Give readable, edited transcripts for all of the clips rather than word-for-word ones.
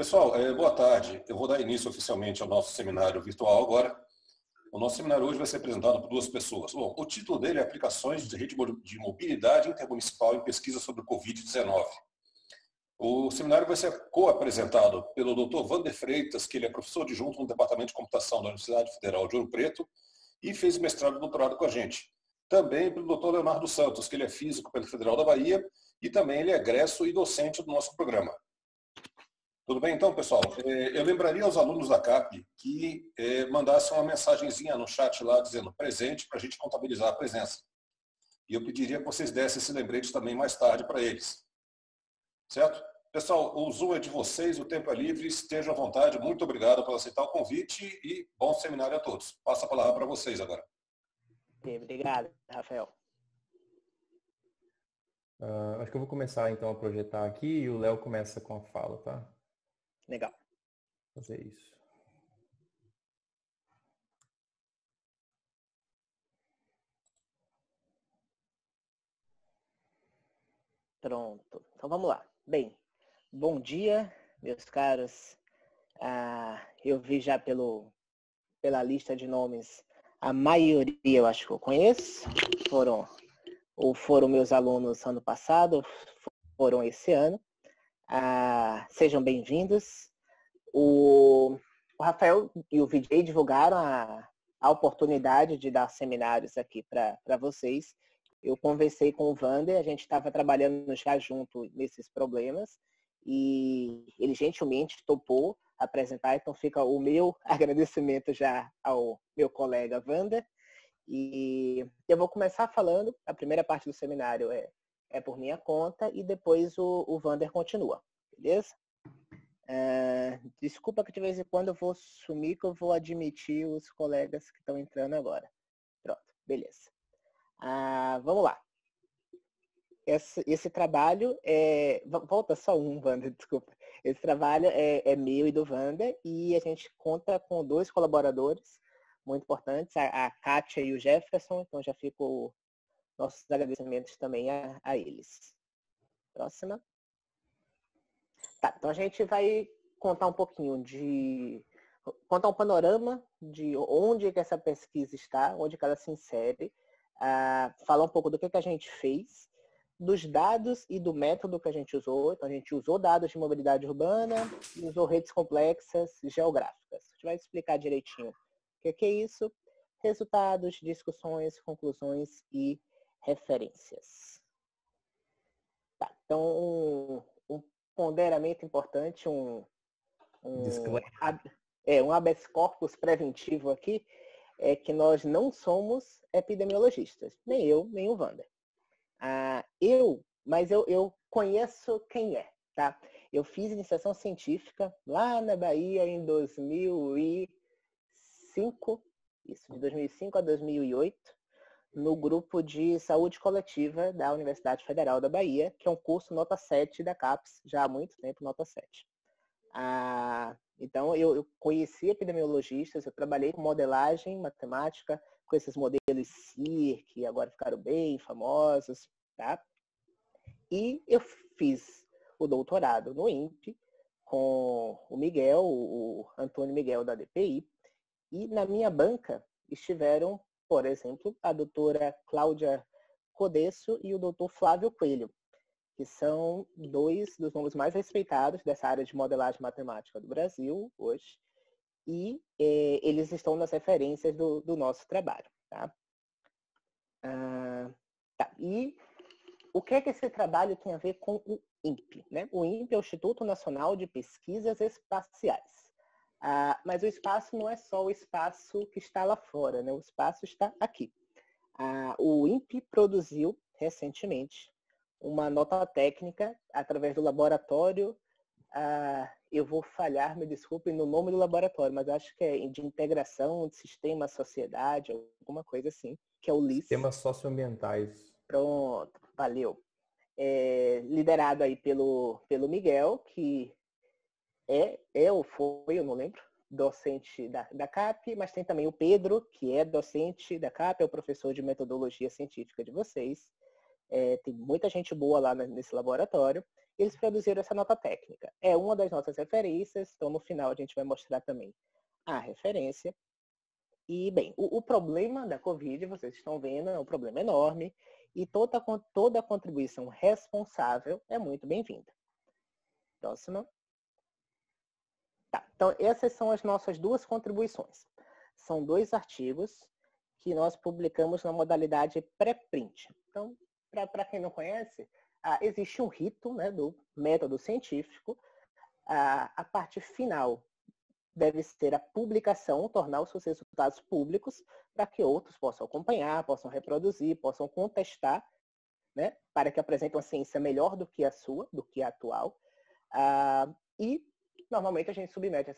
Pessoal, boa tarde. Eu vou dar início oficialmente ao nosso seminário virtual agora. O nosso seminário hoje vai ser apresentado por duas pessoas. Bom, o título dele é Aplicações de Rede de Mobilidade Intermunicipal em Pesquisa sobre o Covid-19. O seminário vai ser co-apresentado pelo Dr. Wander Freitas, que ele é professor adjunto no Departamento de Computação da Universidade Federal de Ouro Preto e fez mestrado e doutorado com a gente. Também pelo Dr. Leonardo Santos, que ele é físico pela Federal da Bahia e também ele é egresso e docente do nosso programa. Tudo bem, então, pessoal? Eu lembraria aos alunos da CAP que mandassem uma mensagenzinha no chat lá dizendo presente para a gente contabilizar a presença. E eu pediria que vocês dessem esse lembrete também mais tarde para eles. Certo? Pessoal, o Zoom é de vocês, o tempo é livre, estejam à vontade. Muito obrigado por aceitar o convite e bom seminário a todos. Passo a palavra para vocês agora. Obrigado, Rafael. Acho que eu vou começar então a projetar aqui e o Léo começa com a fala, tá? Legal. Vou fazer isso. Pronto. Então vamos lá. Bem, bom dia, meus caros. Eu vi já pela lista de nomes, a maioria eu acho que eu conheço. Foram meus alunos ano passado, foram esse ano. Sejam bem-vindos. O Rafael e o VJ divulgaram a oportunidade de dar seminários aqui para vocês. Eu conversei com o Wander, a gente estava trabalhando já junto nesses problemas e ele gentilmente topou apresentar, então fica o meu agradecimento já ao meu colega Wander. E eu vou começar falando, a primeira parte do seminário é por minha conta e depois o Wander continua, beleza? Desculpa que de vez em quando eu vou sumir, que eu vou admitir os colegas que estão entrando agora. Pronto, beleza. Vamos lá. Esse trabalho volta só um, Wander, desculpa. Esse trabalho é meu e do Wander e a gente conta com dois colaboradores muito importantes, a Kátia e o Jefferson, então já ficam nossos agradecimentos também a eles. Próxima. Tá, então a gente vai contar um pouquinho contar um panorama de onde que essa pesquisa está, onde que ela se insere, falar um pouco do que a gente fez, dos dados e do método que a gente usou. Então a gente usou dados de mobilidade urbana e usou redes complexas geográficas. A gente vai explicar direitinho o que é isso, resultados, discussões, conclusões e referências. Tá, então um ponderamento importante, um habeas corpus preventivo aqui, é que nós não somos epidemiologistas, nem eu, nem o Wander. Mas eu conheço quem é, tá? Eu fiz iniciação científica lá na Bahia em 2005, isso, de 2005 a 2008, no grupo de saúde coletiva da Universidade Federal da Bahia, que é um curso nota 7 da CAPES, já há muito tempo, nota 7. Então, eu conheci epidemiologistas, eu trabalhei com modelagem matemática, com esses modelos CIR, que agora ficaram bem famosos, tá? E eu fiz o doutorado no INPE com o Miguel, o Antônio Miguel da DPI, e na minha banca estiveram, por exemplo, a doutora Cláudia Codesso e o doutor Flávio Coelho, que são dois dos nomes mais respeitados dessa área de modelagem matemática do Brasil hoje, e eles estão nas referências do nosso trabalho. Tá? E o que esse trabalho tem a ver com o INPE? Né? O INPE é o Instituto Nacional de Pesquisas Espaciais. Mas o espaço não é só o espaço que está lá fora, né? O espaço está aqui. O INPE produziu recentemente uma nota técnica através do laboratório, eu vou falhar, me desculpem, no nome do laboratório, mas acho que é de integração de sistema, sociedade, alguma coisa assim, que é o LIS. Sistemas socioambientais. Pronto, valeu. Liderado aí pelo Miguel, que ou foi, eu não lembro, docente da CAP, mas tem também o Pedro, que é docente da CAP, é o professor de metodologia científica de vocês. Tem muita gente boa lá nesse laboratório. Eles produziram essa nota técnica. É uma das nossas referências, então no final a gente vai mostrar também a referência. E, bem, o problema da Covid, vocês estão vendo, é um problema enorme e toda a contribuição responsável é muito bem-vinda. Próxima. Tá, então, essas são as nossas duas contribuições. São 2 artigos que nós publicamos na modalidade pré-print. Então, para quem não conhece, existe um rito, né, do método científico. A parte final deve ser a publicação, tornar os seus resultados públicos para que outros possam acompanhar, possam reproduzir, possam contestar, né, para que apresentem uma ciência melhor do que a sua, do que a atual. E, normalmente, a gente submete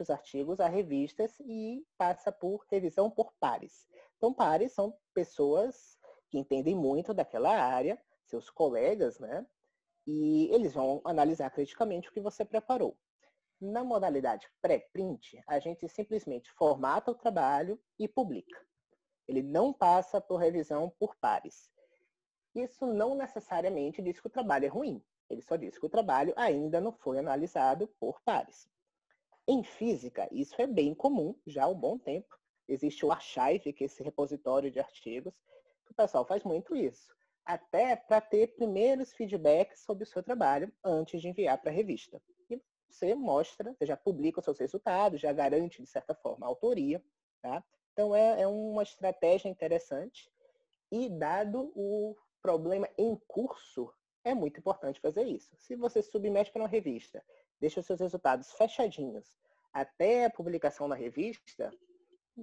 os artigos a revistas e passa por revisão por pares. Então, pares são pessoas que entendem muito daquela área, seus colegas, né? E eles vão analisar criticamente o que você preparou. Na modalidade pré-print, a gente simplesmente formata o trabalho e publica. Ele não passa por revisão por pares. Isso não necessariamente diz que o trabalho é ruim. Ele só diz que o trabalho ainda não foi analisado por pares. Em física, isso é bem comum, já há um bom tempo. Existe o Archive, que é esse repositório de artigos, que o pessoal faz muito isso. Até para ter primeiros feedbacks sobre o seu trabalho antes de enviar para a revista. E você mostra, você já publica os seus resultados, já garante, de certa forma, a autoria. Tá? Então, é uma estratégia interessante. E, dado o problema em curso, é muito importante fazer isso. Se você submete para uma revista, deixa os seus resultados fechadinhos até a publicação na revista,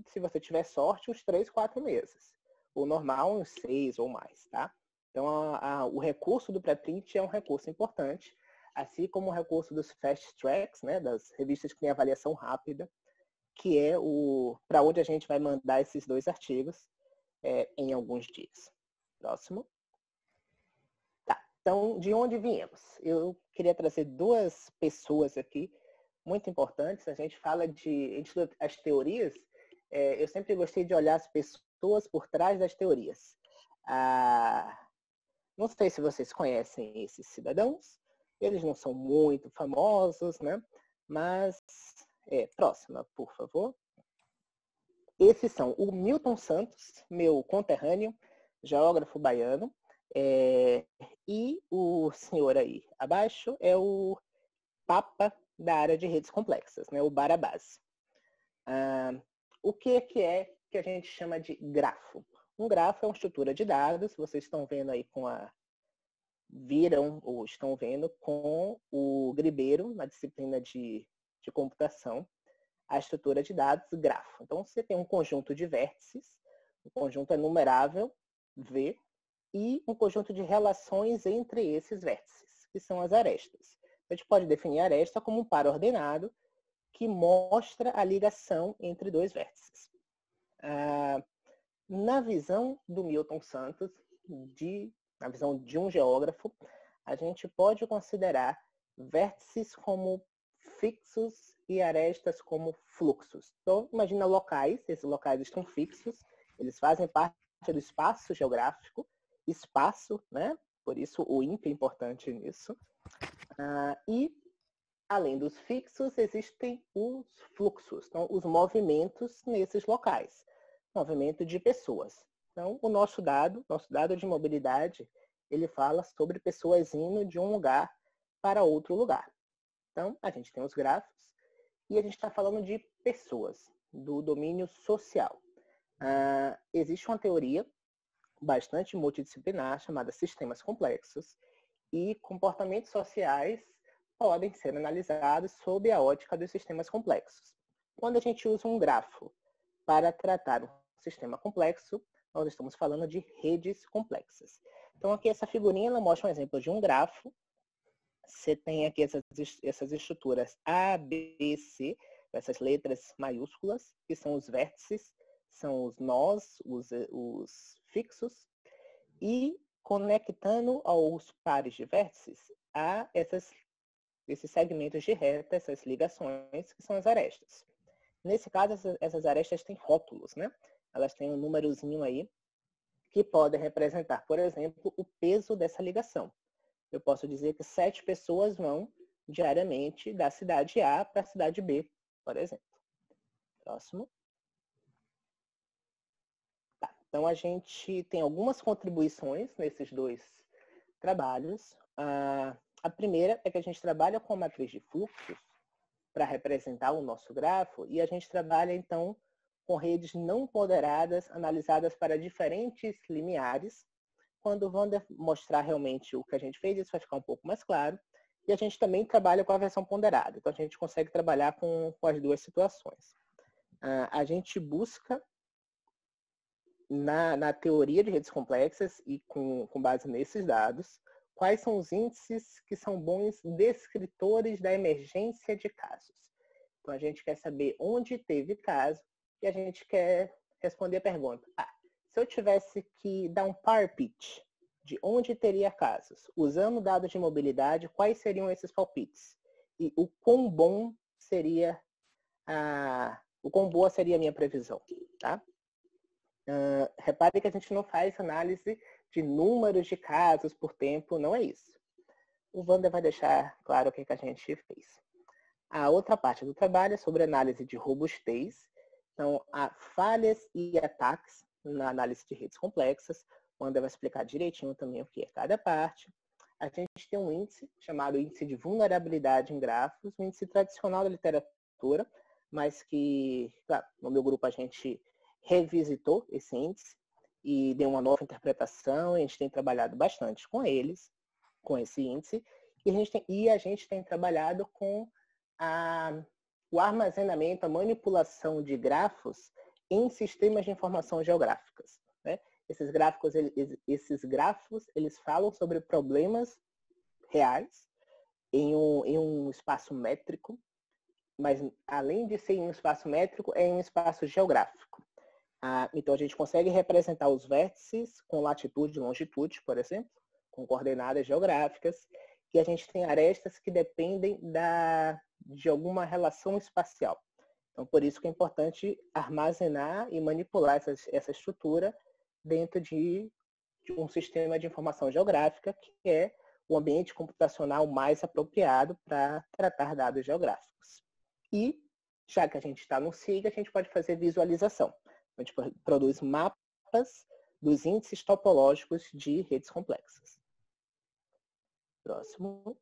se você tiver sorte, uns 3, 4 meses. O normal, uns 6 ou mais, tá? Então, o recurso do pré-print é um recurso importante, assim como o recurso dos fast tracks, né, das revistas que têm avaliação rápida, que é para onde a gente vai mandar esses 2 artigos em alguns dias. Próximo. Então, de onde viemos? Eu queria trazer 2 pessoas aqui muito importantes. A gente fala as teorias. Eu sempre gostei de olhar as pessoas por trás das teorias. Não sei se vocês conhecem esses cidadãos. Eles não são muito famosos, né? Mas, próxima, por favor. Esses são o Milton Santos, meu conterrâneo, geógrafo baiano. E o senhor aí abaixo é o papa da área de redes complexas, né, o Barabás. O que é que a gente chama de grafo? Um grafo é uma estrutura de dados, vocês estão vendo aí viram ou estão vendo com o Gribeiro, na disciplina de computação, a estrutura de dados grafo. Então, você tem um conjunto de vértices, um conjunto enumerável, V, e um conjunto de relações entre esses vértices, que são as arestas. A gente pode definir a aresta como um par ordenado que mostra a ligação entre 2 vértices. Na visão do Milton Santos, na visão de um geógrafo, a gente pode considerar vértices como fixos e arestas como fluxos. Então, imagina locais, esses locais estão fixos, eles fazem parte do espaço geográfico, espaço, né? Por isso o INPE é importante nisso. E, além dos fixos, existem os fluxos, então os movimentos nesses locais. Movimento de pessoas. Então, o nosso dado de mobilidade, ele fala sobre pessoas indo de um lugar para outro lugar. Então, a gente tem os grafos e a gente está falando de pessoas, do domínio social. Existe uma teoria bastante multidisciplinar, chamada sistemas complexos, e comportamentos sociais podem ser analisados sob a ótica dos sistemas complexos. Quando a gente usa um grafo para tratar um sistema complexo, nós estamos falando de redes complexas. Então, aqui essa figurinha ela mostra um exemplo de um grafo. Você tem aqui essas estruturas A, B, C, essas letras maiúsculas, que são os vértices, são os nós, os fixos, e conectando aos pares de vértices a esses segmentos de reta, essas ligações, que são as arestas. Nesse caso, essas arestas têm rótulos, né? Elas têm um númerozinho aí, que podem representar, por exemplo, o peso dessa ligação. Eu posso dizer que 7 pessoas vão diariamente da cidade A para a cidade B, por exemplo. Próximo. Tá. Então, a gente tem algumas contribuições nesses dois trabalhos. A primeira é que a gente trabalha com a matriz de fluxos para representar o nosso grafo e a gente trabalha, então, com redes não ponderadas analisadas para diferentes limiares. Quando o Wander mostrar realmente o que a gente fez, isso vai ficar um pouco mais claro. E a gente também trabalha com a versão ponderada. Então, a gente consegue trabalhar com as duas situações. A gente busca, na teoria de redes complexas e com base nesses dados, quais são os índices que são bons descritores da emergência de casos. Então, a gente quer saber onde teve caso e a gente quer responder a pergunta. Se eu tivesse que dar um par pitch de onde teria casos, usando dados de mobilidade, quais seriam esses palpites? E o quão bom seria o quão boa seria a minha previsão, tá? Repare que a gente não faz análise de números de casos por tempo, não é isso. O Wander vai deixar claro o que a gente fez. A outra parte do trabalho é sobre análise de robustez. Então, há falhas e ataques na análise de redes complexas. O Wander vai explicar direitinho também o que é cada parte. A gente tem um índice chamado índice de vulnerabilidade em grafos, um índice tradicional da literatura, mas que, claro, no meu grupo a gente revisitou esse índice e deu uma nova interpretação, e a gente tem trabalhado bastante com eles, com esse índice, e a gente tem trabalhado com o armazenamento, a manipulação de grafos em sistemas de informação geográficas, né? Esses grafos, eles falam sobre problemas reais em um espaço métrico, mas além de ser em um espaço métrico, é em um espaço geográfico. Então, a gente consegue representar os vértices com latitude e longitude, por exemplo, com coordenadas geográficas, e a gente tem arestas que dependem de alguma relação espacial. Então, por isso que é importante armazenar e manipular essa estrutura dentro de um sistema de informação geográfica, que é o ambiente computacional mais apropriado para tratar dados geográficos. E, já que a gente está no SIG, a gente pode fazer visualização. A gente produz mapas dos índices topológicos de redes complexas. Próximo.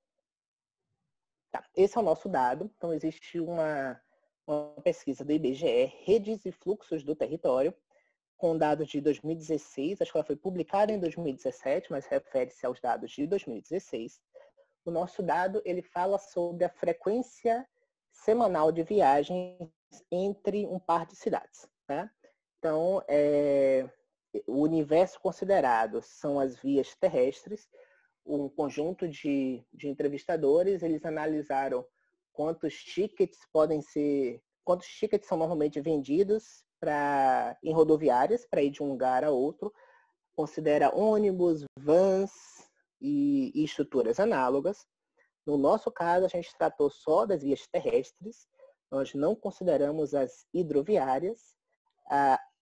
Tá, esse é o nosso dado. Então, existe uma pesquisa do IBGE, Redes e Fluxos do Território, com dados de 2016. Acho que ela foi publicada em 2017, mas refere-se aos dados de 2016. O nosso dado, ele fala sobre a frequência semanal de viagens entre um par de cidades, tá? Então, o universo considerado são as vias terrestres. Um conjunto de entrevistadores, eles analisaram quantos tickets são normalmente vendidos em rodoviárias para ir de um lugar a outro. Considera ônibus, vans e estruturas análogas. No nosso caso, a gente tratou só das vias terrestres, nós não consideramos as hidroviárias,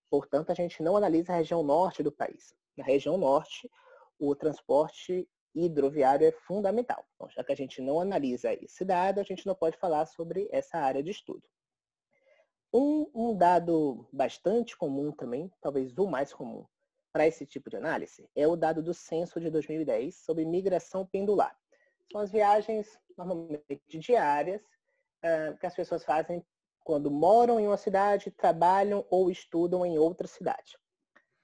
portanto, a gente não analisa a região norte do país. Na região norte, o transporte hidroviário é fundamental. Então, já que a gente não analisa esse dado, a gente não pode falar sobre essa área de estudo. Um dado bastante comum também, talvez o mais comum para esse tipo de análise, é o dado do censo de 2010 sobre migração pendular. São as viagens normalmente diárias que as pessoas fazem quando moram em uma cidade, trabalham ou estudam em outra cidade.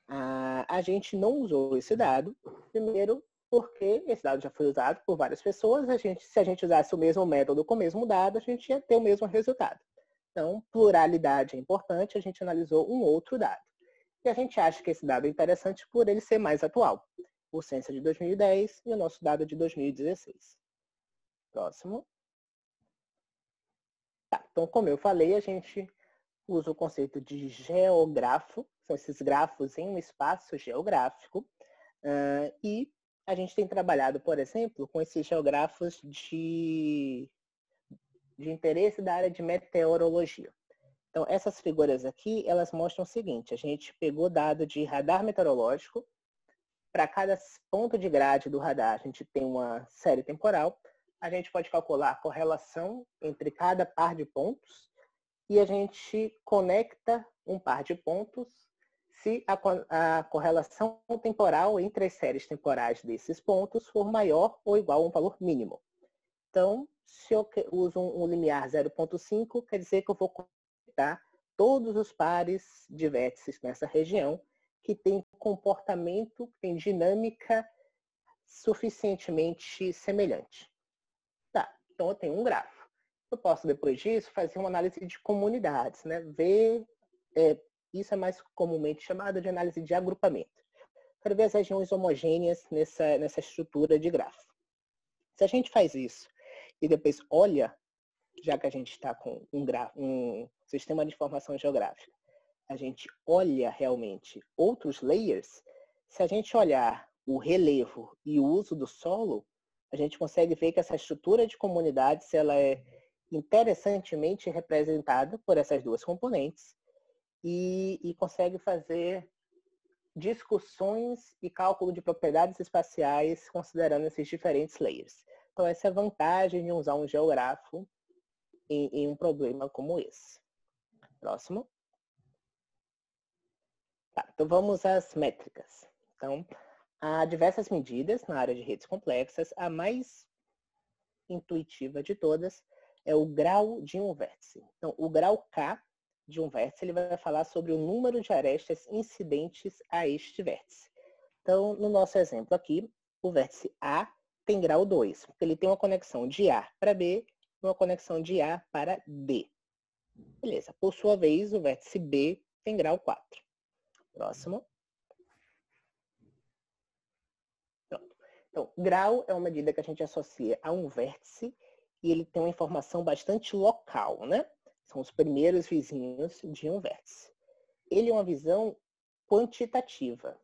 A gente não usou esse dado, primeiro porque esse dado já foi usado por várias pessoas. Se a gente usasse o mesmo método com o mesmo dado, a gente ia ter o mesmo resultado. Então, pluralidade é importante, a gente analisou um outro dado. E a gente acha que esse dado é interessante por ele ser mais atual. O censo é de 2010 e o nosso dado é de 2016. Próximo. Tá, então, como eu falei, a gente usa o conceito de geógrafo, são esses grafos em um espaço geográfico, e a gente tem trabalhado, por exemplo, com esses geógrafos de interesse da área de meteorologia. Então, essas figuras aqui, elas mostram o seguinte: a gente pegou dado de radar meteorológico para cada ponto de grade do radar, a gente tem uma série temporal. A gente pode calcular a correlação entre cada par de pontos e a gente conecta um par de pontos se a correlação temporal entre as séries temporais desses pontos for maior ou igual a um valor mínimo. Então, se eu uso um limiar 0,5, quer dizer que eu vou conectar todos os pares de vértices nessa região que tem comportamento, que tem dinâmica suficientemente semelhante. Tá, então eu tenho um grafo. Eu posso, depois disso, fazer uma análise de comunidades, né? Isso é mais comumente chamado de análise de agrupamento. Quero ver as regiões homogêneas nessa estrutura de grafo. Se a gente faz isso e depois olha, já que a gente está com um sistema de informação geográfica, a gente olha realmente outros layers, se a gente olhar o relevo e o uso do solo, a gente consegue ver que essa estrutura de comunidades ela é interessantemente representada por essas duas componentes e consegue fazer discussões e cálculo de propriedades espaciais considerando esses diferentes layers. Então essa é a vantagem de usar um geógrafo em um problema como esse. Próximo. Tá, então vamos às métricas. Então, há diversas medidas na área de redes complexas. A mais intuitiva de todas é o grau de um vértice. Então, o grau K de um vértice, ele vai falar sobre o número de arestas incidentes a este vértice. Então, no nosso exemplo aqui, o vértice A tem grau 2, porque ele tem uma conexão de A para B e uma conexão de A para D. Beleza. Por sua vez, o vértice B tem grau 4. Próximo. Pronto. Então, grau é uma medida que a gente associa a um vértice e ele tem uma informação bastante local, né? São os primeiros vizinhos de um vértice. Ele é uma visão quantitativa.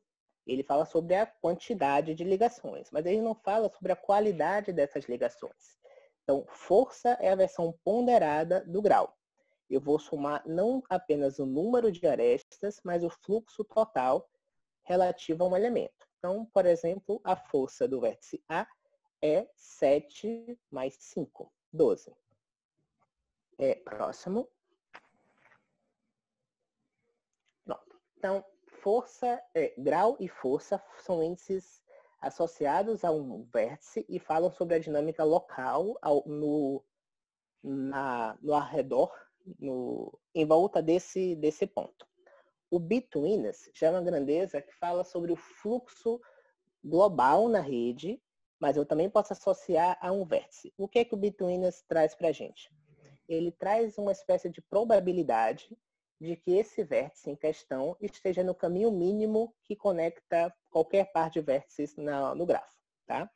Ele fala sobre a quantidade de ligações, mas ele não fala sobre a qualidade dessas ligações. Então, força é a versão ponderada do grau. Eu vou somar não apenas o número de arestas, mas o fluxo total relativo a um elemento. Então, por exemplo, a força do vértice A é 7 mais 5, 12. Próximo. Pronto. Então, grau e força são índices associados a um vértice e falam sobre a dinâmica local no arredor, em volta desse ponto. O between-us já é uma grandeza que fala sobre o fluxo global na rede, mas eu também posso associar a um vértice. O que é que o between-us traz para a gente? Ele traz uma espécie de probabilidade de que esse vértice em questão esteja no caminho mínimo que conecta qualquer par de vértices no grafo. Tá?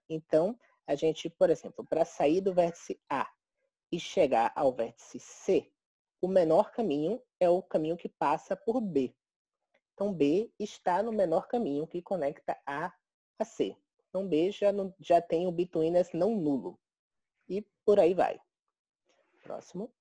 Então, a gente, por exemplo, para sair do vértice A e chegar ao vértice C, o menor caminho é o caminho que passa por B. Então, B está no menor caminho que conecta A a C. Então, B já tem o between-us não nulo. E por aí vai. Próximo.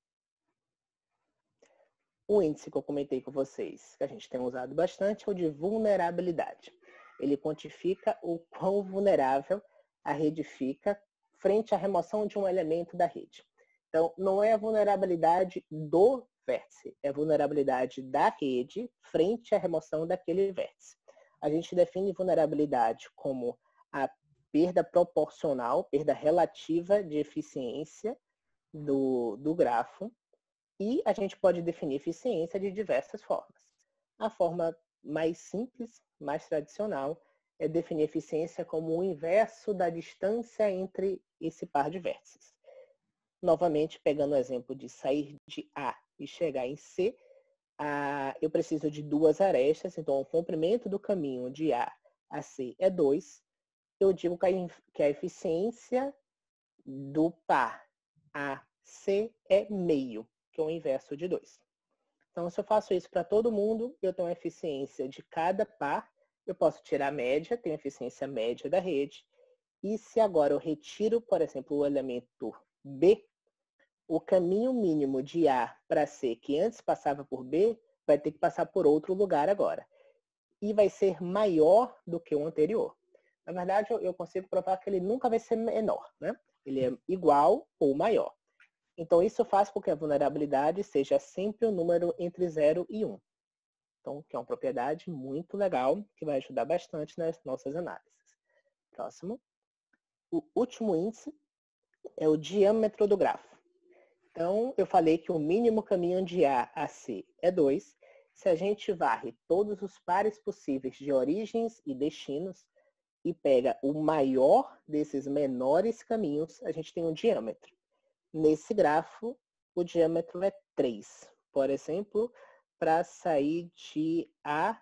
O índice que eu comentei com vocês, que a gente tem usado bastante, é o de vulnerabilidade. Ele quantifica o quão vulnerável a rede fica frente à remoção de um elemento da rede. Então, não é a vulnerabilidade do vértice, é a vulnerabilidade da rede frente à remoção daquele vértice. A gente define vulnerabilidade como a perda proporcional, perda relativa de eficiência do grafo, e a gente pode definir eficiência de diversas formas. A forma mais simples, mais tradicional, é definir eficiência como o inverso da distância entre esse par de vértices. Novamente, pegando o exemplo de sair de A e chegar em C, eu preciso de duas arestas, então o comprimento do caminho de A a C é 2. Eu digo que a eficiência do par AC é meio, que é o inverso de 2. Então, se eu faço isso para todo mundo, eu tenho a eficiência de cada par, eu posso tirar a média, tenho a eficiência média da rede, e se agora eu retiro, por exemplo, o elemento B, o caminho mínimo de A para C, que antes passava por B, vai ter que passar por outro lugar agora. e vai ser maior do que o anterior. Na verdade, eu consigo provar que ele nunca vai ser menor, né? Ele é igual ou maior. Então, isso faz com que a vulnerabilidade seja sempre um número entre 0 e 1. Então, que é uma propriedade muito legal, que vai ajudar bastante nas nossas análises. Próximo. O último índice é o diâmetro do grafo. Então, eu falei que o mínimo caminho de A a C é 2. Se a gente varre todos os pares possíveis de origens e destinos e pega o maior desses menores caminhos, a gente tem um diâmetro. Nesse grafo, o diâmetro é 3. Por exemplo, para sair de A,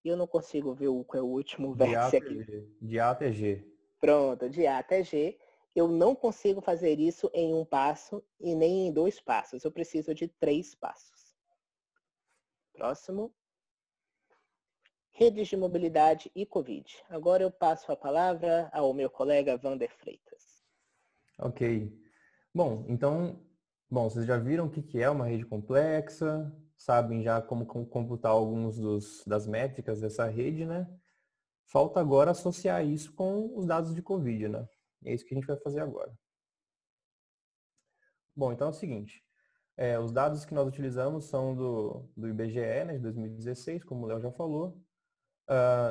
eu não consigo ver qual é o último vértice aqui. De A até G. Pronto, de A até G. Eu não consigo fazer isso em um passo e nem em 2 passos. Eu preciso de 3 passos. Próximo. Redes de mobilidade e Covid. Agora eu passo a palavra ao meu colega Vander Freitas. Ok. Bom, então, vocês já viram o que é uma rede complexa, sabem já como computar alguns das métricas dessa rede, né? Falta agora associar isso com os dados de Covid, né? É isso que a gente vai fazer agora. Bom, então é o seguinte, os dados que nós utilizamos são do IBGE, né, de 2016, como o Léo já falou.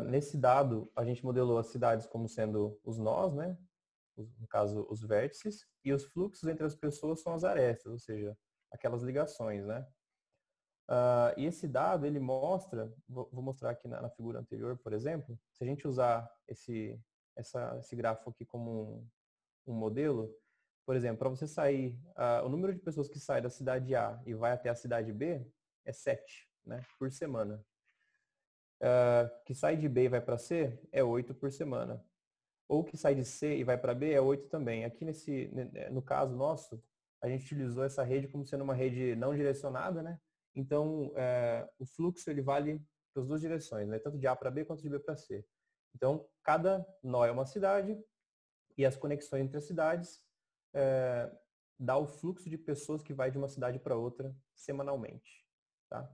Nesse dado, a gente modelou as cidades como sendo os nós, né? No caso, os vértices, e os fluxos entre as pessoas são as arestas, ou seja, aquelas ligações, né? E esse dado, ele mostra, vou mostrar aqui na figura anterior, por exemplo, se a gente usar esse gráfico aqui como um modelo, por exemplo, para você sair, o número de pessoas que sai da cidade A e vai até a cidade B é 7, né, por semana. Que sai de B e vai para C é 8 por semana. Ou que sai de C e vai para B é 8 também. Aqui no caso nosso, a gente utilizou essa rede como sendo uma rede não direcionada, né? Então, o fluxo ele vale para as duas direções, né? Tanto de A para B quanto de B para C. Então, cada nó é uma cidade e as conexões entre as cidades dá o fluxo de pessoas que vai de uma cidade para outra semanalmente, tá?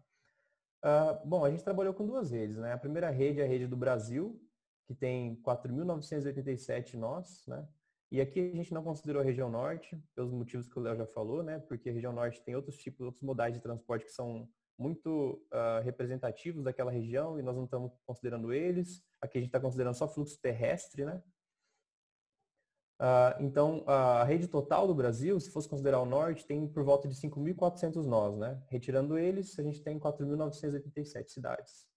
Bom, a gente trabalhou com 2 redes, né? A primeira rede é a rede do Brasil, que tem 4.987 nós, né? E aqui a gente não considerou a região norte, pelos motivos que o Léo já falou, né? Porque a região norte tem outros modais de transporte que são muito representativos daquela região e nós não estamos considerando eles. Aqui a gente está considerando só fluxo terrestre, né? Então, a rede total do Brasil, se fosse considerar o norte, tem por volta de 5.400 nós, né? Retirando eles, a gente tem 4.987 cidades.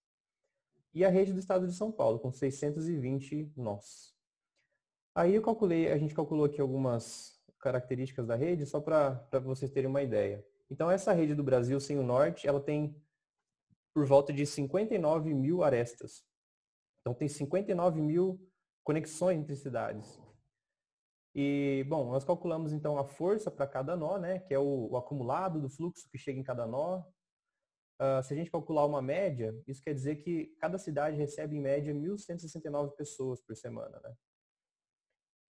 E a rede do estado de São Paulo, com 620 nós. Aí a gente calculou aqui algumas características da rede, só para vocês terem uma ideia. Então, essa rede do Brasil sem o norte, ela tem por volta de 59 mil arestas. Então, tem 59 mil conexões entre cidades. E, bom, nós calculamos então a força para cada nó, né, que é o acumulado do fluxo que chega em cada nó. Se a gente calcular uma média, isso quer dizer que cada cidade recebe em média 1.169 pessoas por semana, né?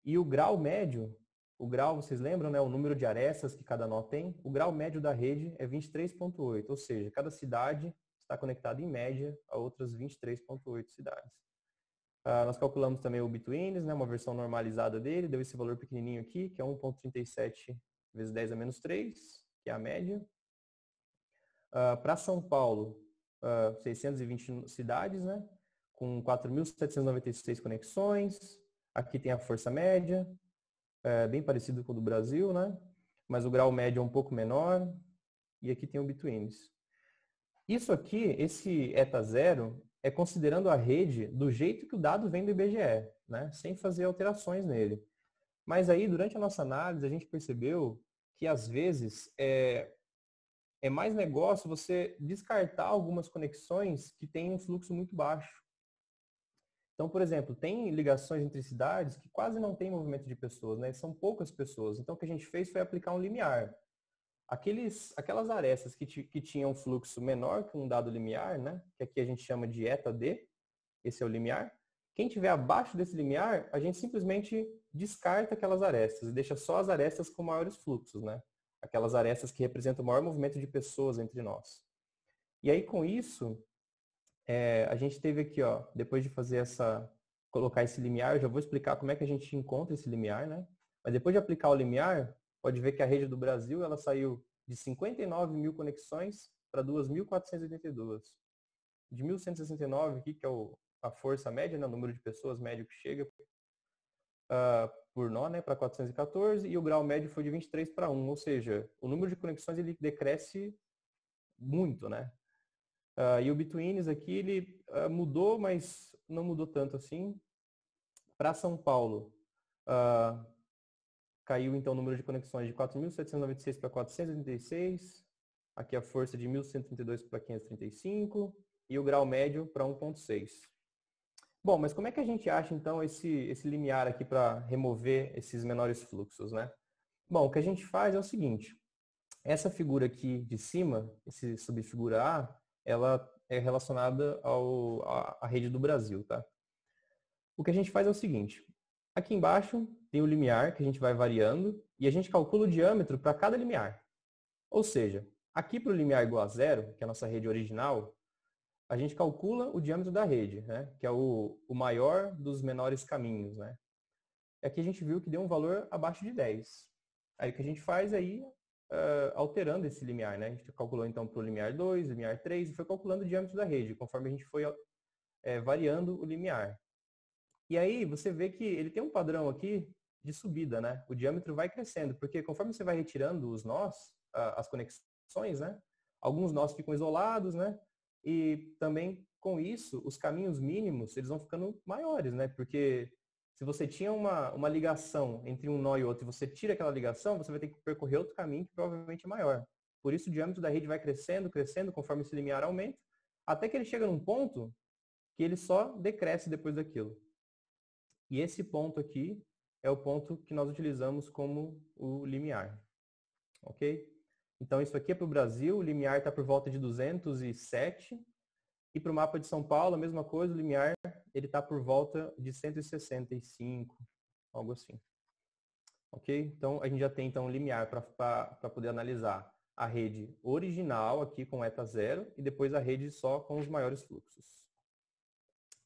E o grau médio, vocês lembram, né, o número de arestas que cada nó tem? O grau médio da rede é 23,8, ou seja, cada cidade está conectada em média a outras 23,8 cidades. Nós calculamos também o Betweens, né, uma versão normalizada dele, deu esse valor pequenininho aqui, que é 1,37 vezes 10 a menos 3, que é a média. Para São Paulo, 620 cidades, né, com 4.796 conexões. Aqui tem a força média, bem parecido com o do Brasil, né, mas o grau médio é um pouco menor. E aqui tem o Betweens. Isso aqui, esse ETA zero, é considerando a rede do jeito que o dado vem do IBGE, né? Sem fazer alterações nele. Mas aí, durante a nossa análise, a gente percebeu que, às vezes, é mais negócio você descartar algumas conexões que têm um fluxo muito baixo. Então, por exemplo, tem ligações entre cidades que quase não tem movimento de pessoas, né? São poucas pessoas. Então, o que a gente fez foi aplicar um limiar. Aquelas arestas que tinham um fluxo menor que um dado limiar, né, que aqui a gente chama de eta D, esse é o limiar. Quem tiver abaixo desse limiar, a gente simplesmente descarta aquelas arestas e deixa só as arestas com maiores fluxos, né? Aquelas arestas que representam o maior movimento de pessoas entre nós. E aí, com isso, A gente teve aqui, ó, depois de fazer colocar esse limiar, eu já vou explicar como é que a gente encontra esse limiar, né? Mas depois de aplicar o limiar, pode ver que a rede do Brasil, ela saiu de 59 mil conexões para 2.482. De 1.169 aqui, que é a força média, né, o número de pessoas médio que chega por nó, né, para 414, e o grau médio foi de 23 para 1, ou seja, o número de conexões ele decresce muito, né? E o Bitwins aqui, ele mudou, mas não mudou tanto assim. Para São Paulo, caiu então o número de conexões de 4.796 para 486, aqui a força de 1.132 para 535 e o grau médio para 1.6. Bom, mas como é que a gente acha então esse limiar aqui para remover esses menores fluxos, né? Bom, o que a gente faz é o seguinte, essa figura aqui de cima, esse subfigura A, ela é relacionada à rede do Brasil, tá? O que a gente faz é o seguinte, aqui embaixo tem o limiar que a gente vai variando e a gente calcula o diâmetro para cada limiar. Ou seja, aqui para o limiar igual a zero, que é a nossa rede original, a gente calcula o diâmetro da rede, né? Que é o maior dos menores caminhos, né? E aqui a gente viu que deu um valor abaixo de 10. Aí o que a gente faz é ir alterando esse limiar, né? A gente calculou então para o limiar 2, limiar 3 e foi calculando o diâmetro da rede, conforme a gente foi variando o limiar. E aí você vê que ele tem um padrão aqui de subida, né? O diâmetro vai crescendo, porque conforme você vai retirando os nós, as conexões, né? Alguns nós ficam isolados, né? E também com isso, os caminhos mínimos, eles vão ficando maiores, né? Porque se você tinha uma ligação entre um nó e outro e você tira aquela ligação, você vai ter que percorrer outro caminho que provavelmente é maior. Por isso o diâmetro da rede vai crescendo, crescendo, conforme esse limiar aumenta, até que ele chega num ponto que ele só decresce depois daquilo. E esse ponto aqui é o ponto que nós utilizamos como o limiar. Ok? Então, isso aqui é para o Brasil, o limiar está por volta de 207. E para o mapa de São Paulo, a mesma coisa, o limiar ele está por volta de 165, algo assim. Ok? Então, a gente já tem então um limiar para poder analisar a rede original aqui com eta zero e depois a rede só com os maiores fluxos.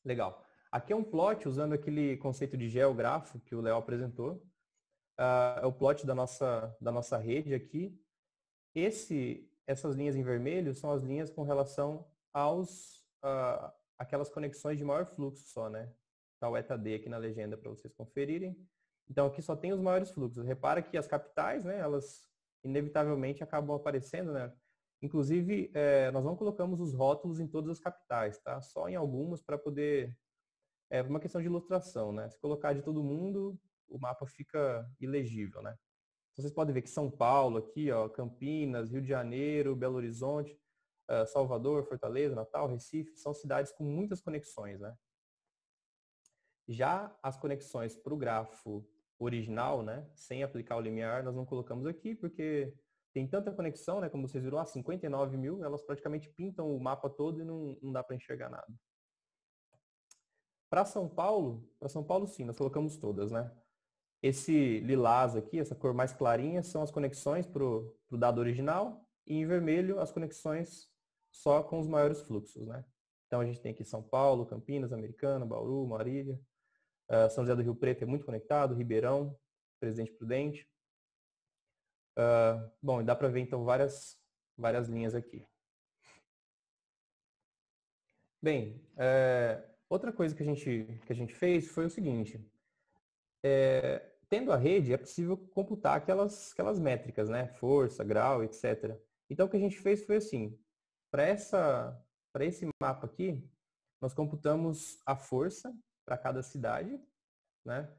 Legal. Aqui é um plot usando aquele conceito de geografo que o Léo apresentou. É o plot da nossa rede aqui. Essas linhas em vermelho são as linhas com relação aquelas conexões de maior fluxo só, né? Tá o eta D aqui na legenda para vocês conferirem. Então aqui só tem os maiores fluxos. Repara que as capitais, né? Elas inevitavelmente acabam aparecendo, né? Inclusive, nós não colocamos os rótulos em todas as capitais, tá? Só em algumas para poder... uma questão de ilustração, né? Se colocar de todo mundo, o mapa fica ilegível, né? Vocês podem ver que São Paulo aqui, ó, Campinas, Rio de Janeiro, Belo Horizonte, Salvador, Fortaleza, Natal, Recife, são cidades com muitas conexões, né? Já as conexões para o grafo original, né, sem aplicar o limiar, nós não colocamos aqui porque tem tanta conexão, né, como vocês viram, 59 mil, elas praticamente pintam o mapa todo e não dá para enxergar nada. Para São Paulo sim, nós colocamos todas, né? Esse lilás aqui, essa cor mais clarinha, são as conexões para o dado original e em vermelho as conexões só com os maiores fluxos, né? Então a gente tem aqui São Paulo, Campinas, Americana, Bauru, Marília, São José do Rio Preto é muito conectado, Ribeirão, Presidente Prudente. Bom, dá para ver então várias linhas aqui. Bem, outra coisa que a gente fez foi o seguinte. Tendo a rede, é possível computar aquelas métricas, né? Força, grau, etc. Então, o que a gente fez foi assim. Para esse mapa aqui, nós computamos a força para cada cidade, né?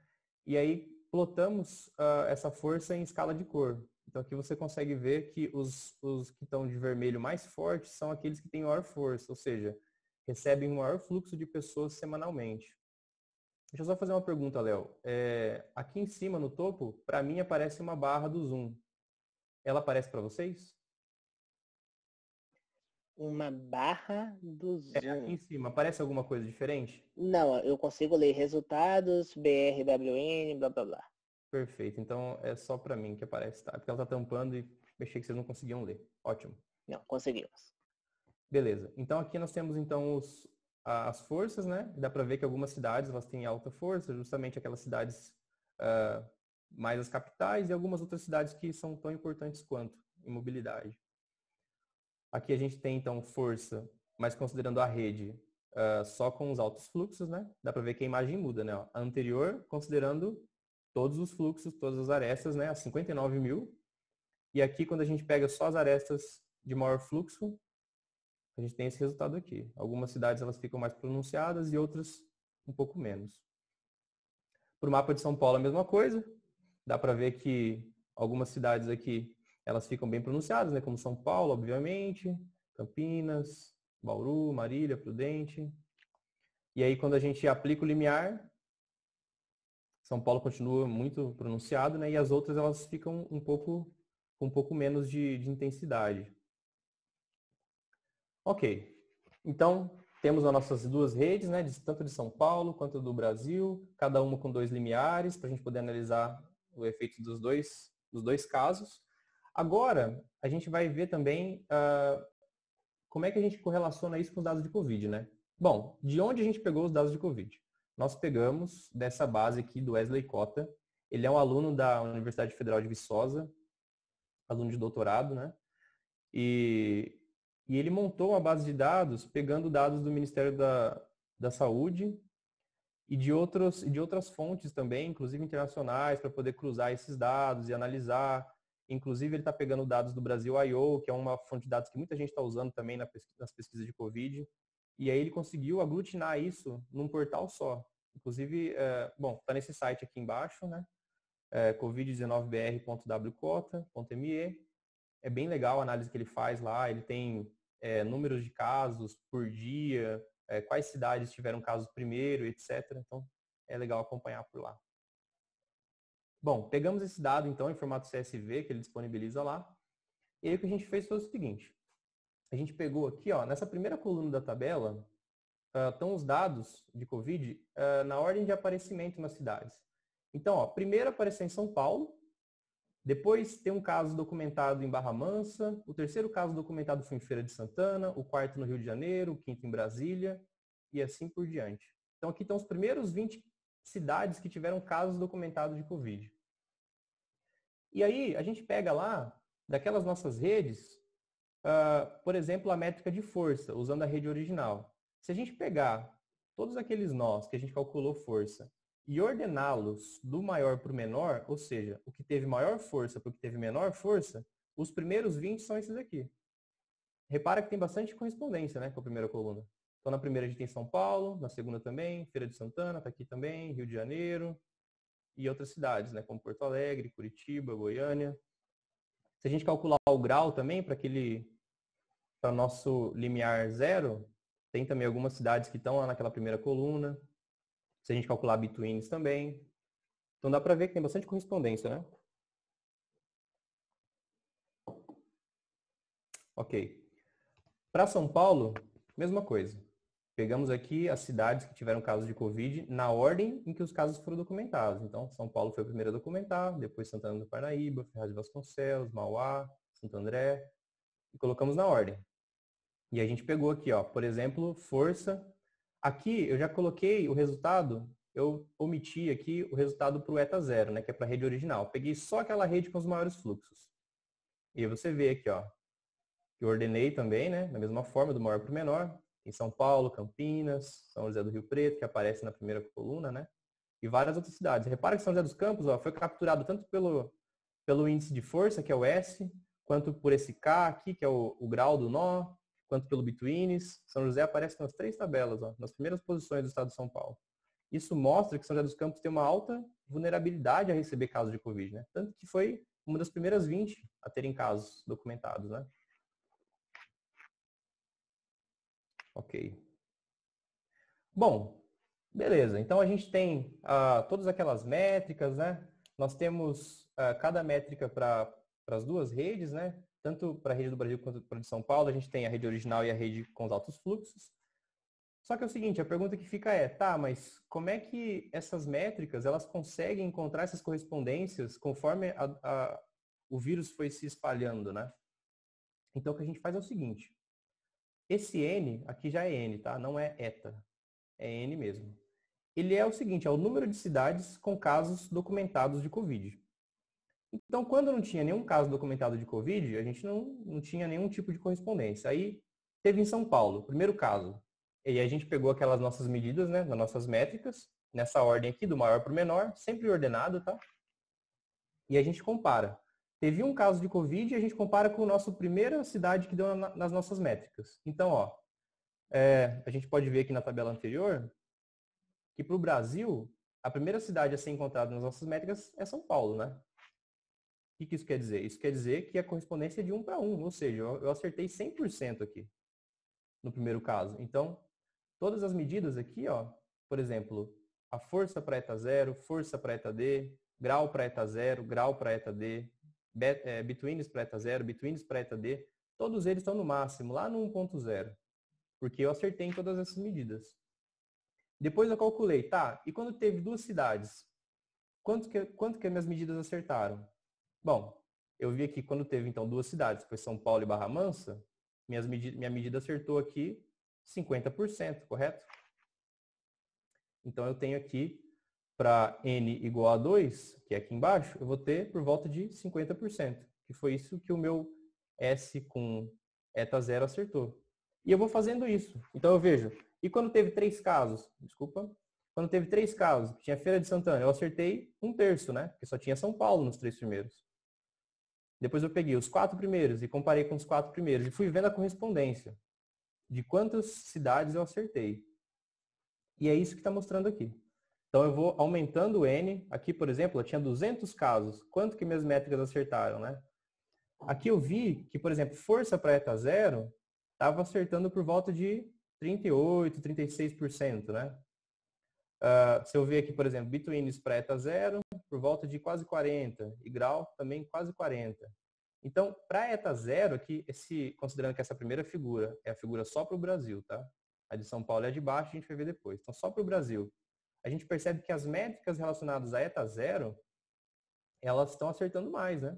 E aí, plotamos essa força em escala de cor. Então, aqui você consegue ver que os que estão de vermelho mais fortes são aqueles que têm maior força, ou seja, recebem um maior fluxo de pessoas semanalmente. Deixa eu só fazer uma pergunta, Léo. Aqui em cima, no topo, para mim aparece uma barra do Zoom. Ela aparece para vocês? Uma barra do Zoom. Aqui em cima, aparece alguma coisa diferente? Não, eu consigo ler resultados, BRWN, blá blá blá. Perfeito. Então é só para mim que aparece, tá? Porque ela tá tampando e achei que vocês não conseguiam ler. Ótimo. Não, conseguimos. Beleza. Então aqui nós temos então as forças, né? Dá para ver que algumas cidades elas têm alta força, justamente aquelas cidades mais as capitais e algumas outras cidades que são tão importantes quanto em mobilidade. Aqui a gente tem então força, mas considerando a rede só com os altos fluxos, né? Dá para ver que a imagem muda, né? A anterior considerando todos os fluxos, todas as arestas, né? A 59 mil. E aqui quando a gente pega só as arestas de maior fluxo, a gente tem esse resultado aqui. Algumas cidades elas ficam mais pronunciadas e outras um pouco menos. Para o mapa de São Paulo a mesma coisa. Dá para ver que algumas cidades aqui elas ficam bem pronunciadas, né? Como São Paulo, obviamente, Campinas, Bauru, Marília, Prudente. E aí quando a gente aplica o limiar, São Paulo continua muito pronunciado, né? E as outras elas ficam um pouco menos de intensidade. Ok, então temos as nossas duas redes, né, tanto de São Paulo quanto do Brasil, cada uma com 2 limiares, para a gente poder analisar o efeito dos dois casos. Agora, a gente vai ver também como é que a gente correlaciona isso com os dados de Covid, né? Bom, de onde a gente pegou os dados de Covid? Nós pegamos dessa base aqui do Wesley Cota. Ele é um aluno da Universidade Federal de Viçosa, aluno de doutorado, né? E ele montou uma base de dados pegando dados do Ministério da Saúde e de outras fontes também, inclusive internacionais, para poder cruzar esses dados e analisar. Inclusive, ele está pegando dados do Brasil.io, que é uma fonte de dados que muita gente está usando também nas pesquisas de Covid. E aí ele conseguiu aglutinar isso num portal só. Inclusive, está nesse site aqui embaixo, né? covid19br.wcota.me. É bem legal a análise que ele faz lá. Ele tem números de casos por dia, quais cidades tiveram casos primeiro, etc. Então, é legal acompanhar por lá. Bom, pegamos esse dado, então, em formato CSV, que ele disponibiliza lá. E aí o que a gente fez foi o seguinte. A gente pegou aqui, ó, nessa primeira coluna da tabela, estão os dados de Covid na ordem de aparecimento nas cidades. Então, ó, primeiro apareceu em São Paulo, depois tem um caso documentado em Barra Mansa, o terceiro caso documentado foi em Feira de Santana, o quarto no Rio de Janeiro, o quinto em Brasília e assim por diante. Então aqui estão os primeiros 20 cidades que tiveram casos documentados de Covid. E aí a gente pega lá, daquelas nossas redes, por exemplo, a métrica de força, usando a rede original. Se a gente pegar todos aqueles nós que a gente calculou força e ordená-los do maior para o menor, ou seja, o que teve maior força para o que teve menor força, os primeiros 20 são esses aqui. Repara que tem bastante correspondência, né, com a primeira coluna. Então, na primeira a gente tem São Paulo, na segunda também, Feira de Santana, está aqui também, Rio de Janeiro e outras cidades, né, como Porto Alegre, Curitiba, Goiânia. Se a gente calcular o grau também para nosso limiar zero, tem também algumas cidades que estão lá naquela primeira coluna. Se a gente calcular betweens também. Então dá para ver que tem bastante correspondência, né? Ok. Para São Paulo, mesma coisa. Pegamos aqui as cidades que tiveram casos de Covid na ordem em que os casos foram documentados. Então, São Paulo foi a primeira a documentar, depois Santana do Parnaíba, Ferraz de Vasconcelos, Mauá, Santo André, e colocamos na ordem. E a gente pegou aqui, ó, por exemplo, força. Aqui eu já coloquei o resultado, eu omiti aqui o resultado para o ETA 0, né, que é para a rede original. Peguei só aquela rede com os maiores fluxos. E aí você vê aqui, ó, que eu ordenei também, né, da mesma forma, do maior para o menor. Em São Paulo, Campinas, São José do Rio Preto, que aparece na primeira coluna, né? E várias outras cidades. Repara que São José dos Campos, ó, foi capturado tanto pelo índice de força, que é o S, quanto por esse K aqui, que é o grau do nó, quanto pelo betweens. São José aparece nas 3 tabelas, ó, nas primeiras posições do estado de São Paulo. Isso mostra que São José dos Campos tem uma alta vulnerabilidade a receber casos de Covid, né? Tanto que foi uma das primeiras 20 a terem casos documentados, né? Ok. Bom, beleza. Então a gente tem todas aquelas métricas, né? Nós temos cada métrica para as duas redes, né? Tanto para a rede do Brasil quanto para a de São Paulo. A gente tem a rede original e a rede com os altos fluxos. Só que é o seguinte, a pergunta que fica é, tá, mas como é que essas métricas elas conseguem encontrar essas correspondências conforme o vírus foi se espalhando, né? Então o que a gente faz é o seguinte. Esse N, aqui já é N, tá? Não é eta, é N mesmo. Ele é o seguinte, é o número de cidades com casos documentados de Covid. Então, quando não tinha nenhum caso documentado de Covid, a gente não tinha nenhum tipo de correspondência. Aí, teve em São Paulo, primeiro caso. E a gente pegou aquelas nossas medidas, né, das nossas métricas, nessa ordem aqui, do maior para o menor, sempre ordenado, tá? E a gente compara. Teve um caso de Covid e a gente compara com a nossa primeira cidade que deu nas nossas métricas. Então, ó, a gente pode ver aqui na tabela anterior que para o Brasil, a primeira cidade a ser encontrada nas nossas métricas é São Paulo, né? O que isso quer dizer? Isso quer dizer que a correspondência é de 1 para 1, ou seja, eu acertei 100% aqui, no primeiro caso. Então, todas as medidas aqui, ó, por exemplo, a força para eta 0, força para eta D, grau para eta 0, grau para eta D, betweens para eta 0, betweens para eta D, todos eles estão no máximo, lá no 1.0, porque eu acertei em todas essas medidas. Depois eu calculei, tá, e quando teve duas cidades, quanto que as minhas medidas acertaram? Bom, eu vi aqui quando teve então duas cidades, que foi São Paulo e Barra Mansa, minha medida acertou aqui 50%, correto? Então eu tenho aqui para N igual a 2, que é aqui embaixo, eu vou ter por volta de 50%, que foi isso que o meu S com eta 0 acertou. E eu vou fazendo isso. Então eu vejo, e quando teve 3 casos, quando teve 3 casos, que tinha Feira de Santana, eu acertei 1/3, né? Porque só tinha São Paulo nos 3 primeiros. Depois eu peguei os 4 primeiros e comparei com os 4 primeiros e fui vendo a correspondência de quantas cidades eu acertei. E é isso que está mostrando aqui. Então eu vou aumentando o N. Aqui, por exemplo, eu tinha 200 casos. Quanto que minhas métricas acertaram, né? Aqui eu vi que, por exemplo, força para eta 0 estava acertando por volta de 38%, 36%, né? Se eu ver aqui, por exemplo, betweens para eta 0, por volta de quase 40%, e grau também quase 40%. Então, para eta 0, aqui, considerando que essa primeira figura é a figura só para o Brasil, tá? A de São Paulo é a de baixo, a gente vai ver depois. Então, só para o Brasil. A gente percebe que as métricas relacionadas a eta 0, elas estão acertando mais, né?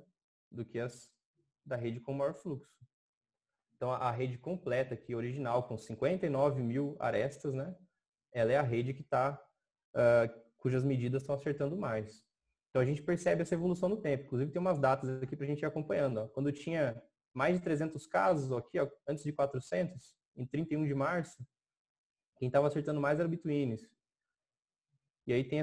Do que as da rede com maior fluxo. Então, a rede completa aqui, original, com 59 mil arestas, né? Ela é a rede que está, cujas medidas estão acertando mais. Então, a gente percebe essa evolução no tempo. Inclusive, tem umas datas aqui para a gente ir acompanhando. Ó. Quando tinha mais de 300 casos, ó, aqui, ó, antes de 400, em 31 de março, quem estava acertando mais era o Betweens. E aí tem